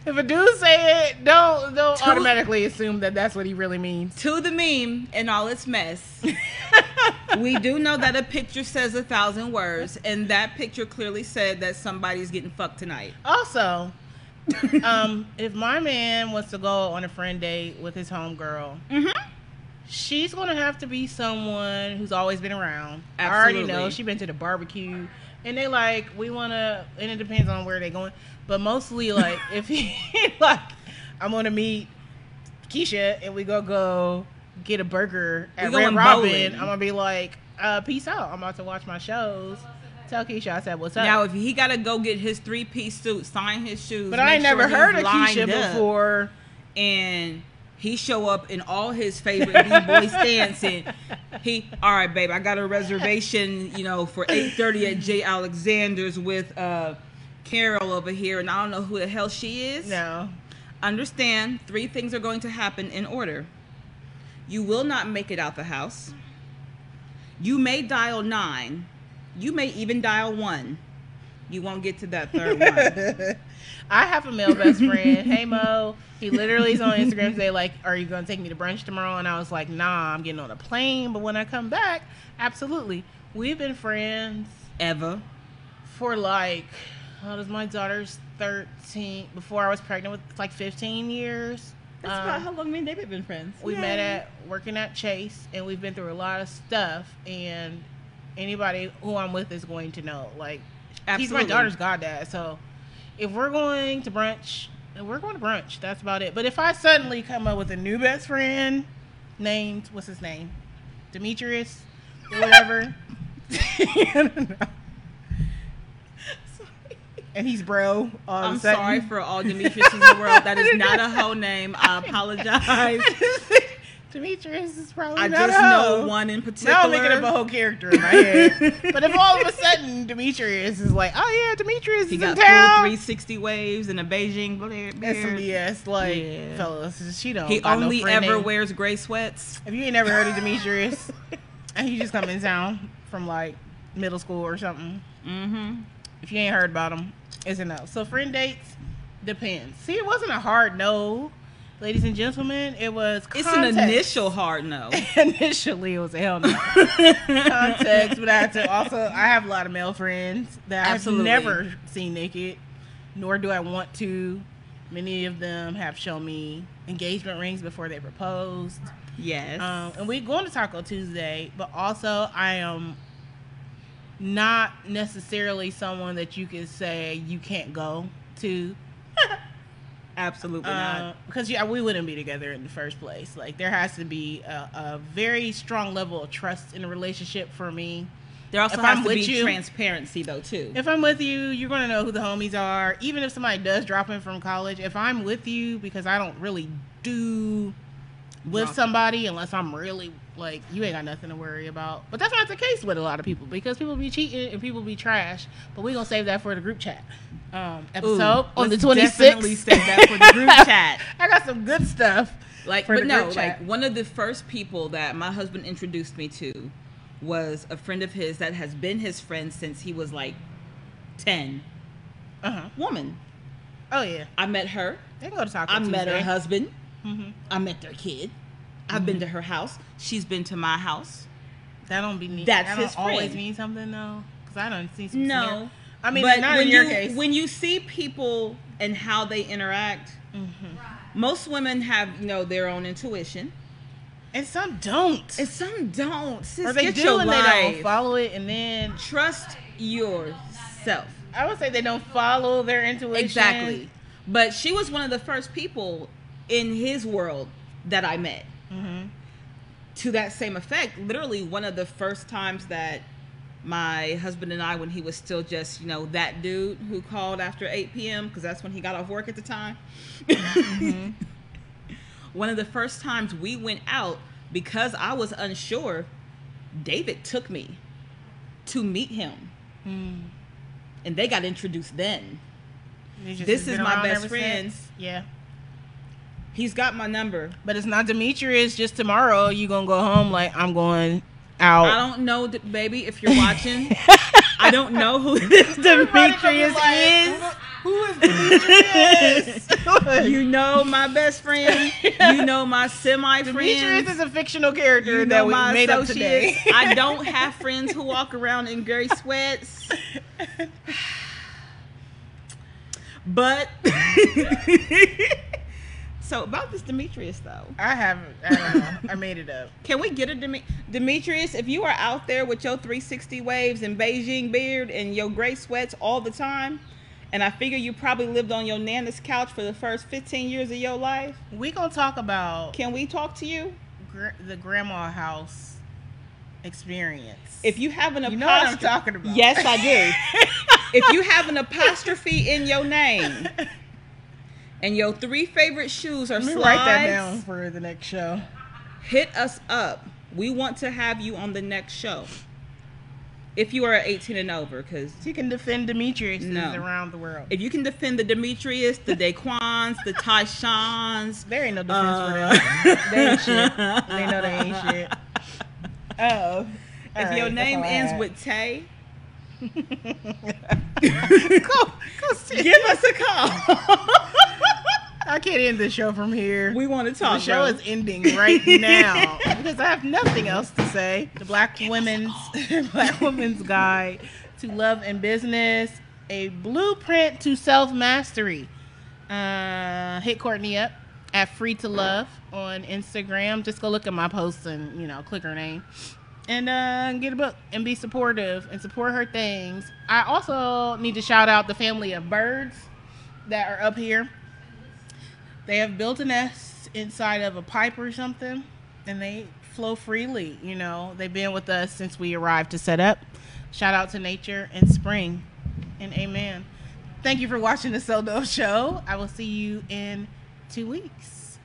if a dude say it, don't automatically assume that that's what he really means. To the meme and all its mess, we do know that a picture says 1,000 words, and that picture clearly said that somebody's getting fucked tonight. Also, if my man wants to go on a friend date with his homegirl, she's gonna have to be someone who's always been around. Absolutely. I already know she's been to the barbecue, and they like we wanna, and it depends on where they're going, but mostly like if he like I'm gonna meet Keisha and we go get a burger at Red Robin, I'm gonna be like, peace out. I'm about to watch my shows. Tell Keisha I said what's up. Now, if he gotta go get his 3-piece suit, sign his shoes, but I ain't never heard of Keisha before, and he show up in all his favorite B-boy stance, and all right, babe, I got a reservation, for 8:30 at J.Alexander's with Carol over here, and I don't know who the hell she is. No. Understand, 3 things are going to happen in order. You will not make it out the house. You may dial 9. You may even dial 1. You won't get to that third one. I have a male best friend. Hey, Mo. He literally is on Instagram today like, are you going to take me to brunch tomorrow? And I was like, nah, I'm getting on a plane. But when I come back, absolutely. We've been friends. Ever. For like, my daughter's 13. Before I was pregnant with, like 15 years. That's about how long me and David have been friends. We met working at Chase. And we've been through a lot of stuff. And anybody who I'm with is going to know. Like, absolutely. He's my daughter's goddad. So if we're going to brunch, we're going to brunch. That's about it. But if I suddenly come up with a new best friend named, what's his name? Demetrius or whatever. I don't know. And he's bro. I'm sorry for all Demetrius in the world. That is not a hoe name. I apologize. Demetrius is probably I not just a hoe. know one in particular. Now I'm making up a whole character in my head. But if all of a sudden Demetrius is like, oh yeah, Demetrius he is got in full town. 360 waves and a Beijing beard. That's some BS. Like, Yeah. fellas, she don't. He got no only friend ever name. wears gray sweats. If you ain't never heard of Demetrius, and he just come in town from like middle school or something. Mm-hmm. If you ain't heard about him, it's a no. So friend dates depends. See, it wasn't a hard no, ladies and gentlemen. It was It's context. an initial hard no. Initially, it was a hell no. Context, but I had to also. I have a lot of male friends that Absolutely. I've never seen naked, nor do I want to. Many of them have shown me engagement rings before they proposed. Yes. And we going to Taco Tuesday, but also I am not necessarily someone that you can say you can't go to. Absolutely not. Because we wouldn't be together in the first place. Like, there has to be a very strong level of trust in a relationship for me. There also if has I'm to with be you- transparency, though, too. If I'm with you, you're going to know who the homies are. Even if somebody does drop in from college, if I'm with you, because I don't really do with Drop. somebody unless I'm really, like, you ain't got nothing to worry about. But that's not the case with a lot of people, because people be cheating and people be trash. But we're going to save that for the group chat episode on the let's 26th. Definitely save that for the group chat. I got some good stuff. Like, for but the no, group like chat. one of the first people that my husband introduced me to was a friend of his that has been his friend since he was like 10. Woman. Oh, yeah. I met her. They can go to Taco I Tuesday. met her husband. Mm-hmm. I met their kid. I've been to her house. She's been to my house. That don't be neat. That's that don't his always friend. mean something, though. Because I don't see some No. scenario- I mean, But not when in your you case. when you see people and how they interact, most women have their own intuition, And some don't. and some don't. Sis, Or they get do your and life. they don't follow it, and then Trust yourself. I would say they don't follow their intuition. Exactly. But she was one of the first people in his world that I met. Mm-hmm. To that same effect, literally one of the first times that my husband and I, when he was still just, that dude who called after 8 p.m., because that's when he got off work at the time. Mm-hmm. One of the first times we went out, because I was unsure, David took me to meet him. Mm. And they got introduced then. They just This been is my around best ever friend. since. Yeah. He's got my number. But it's not Demetrius. Just tomorrow, you going to go home like, I'm going out. I don't know, baby, if you're watching. I don't know who this Demetrius is. Who is Demetrius? You know my best friend. You know my semi-friends. Demetrius is a fictional character You that know we my made up associates. today. I don't have friends who walk around in gray sweats. But so about this Demetrius though. I don't know. I made it up. Can we get a Demetrius? If you are out there with your 360 waves and Beijing beard and your gray sweats all the time, and I figure you probably lived on your nana's couch for the first 15 years of your life, We going to talk about can we talk to you? the grandma house experience. If you have an You know what I'm apostrophe, talking about. yes, I do. If you have an apostrophe in your name, and your 3 favorite shoes are Let me slides, write that down for the next show. hit us up. We want to have you on the next show. If you are 18 and over, because You can defend Demetrius No. around the world. if you can defend the Demetrius, the Daquans, the Tyshans, There ain't no defense for them. They ain't shit. They know they ain't shit. Oh. if your name ends with Tay, Go sit. give us a call. I can't end the show from here. We want to The talk. show is ending right now because I have nothing else to say. The Black Woman's Guide to Love and Business, a blueprint to self-mastery. Hit Courtney up at Free to Love on Instagram. Just go look at my posts and click her name and get a book and be supportive and support her things. I also need to shout out the family of birds that are up here. They have built a nest inside of a pipe or something, and they flow freely. You know, they've been with us since we arrived to set up. Shout out to nature and spring, and amen. Thank you for watching the So Dope Show. I will see you in 2 weeks.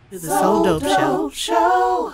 The So Dope Show.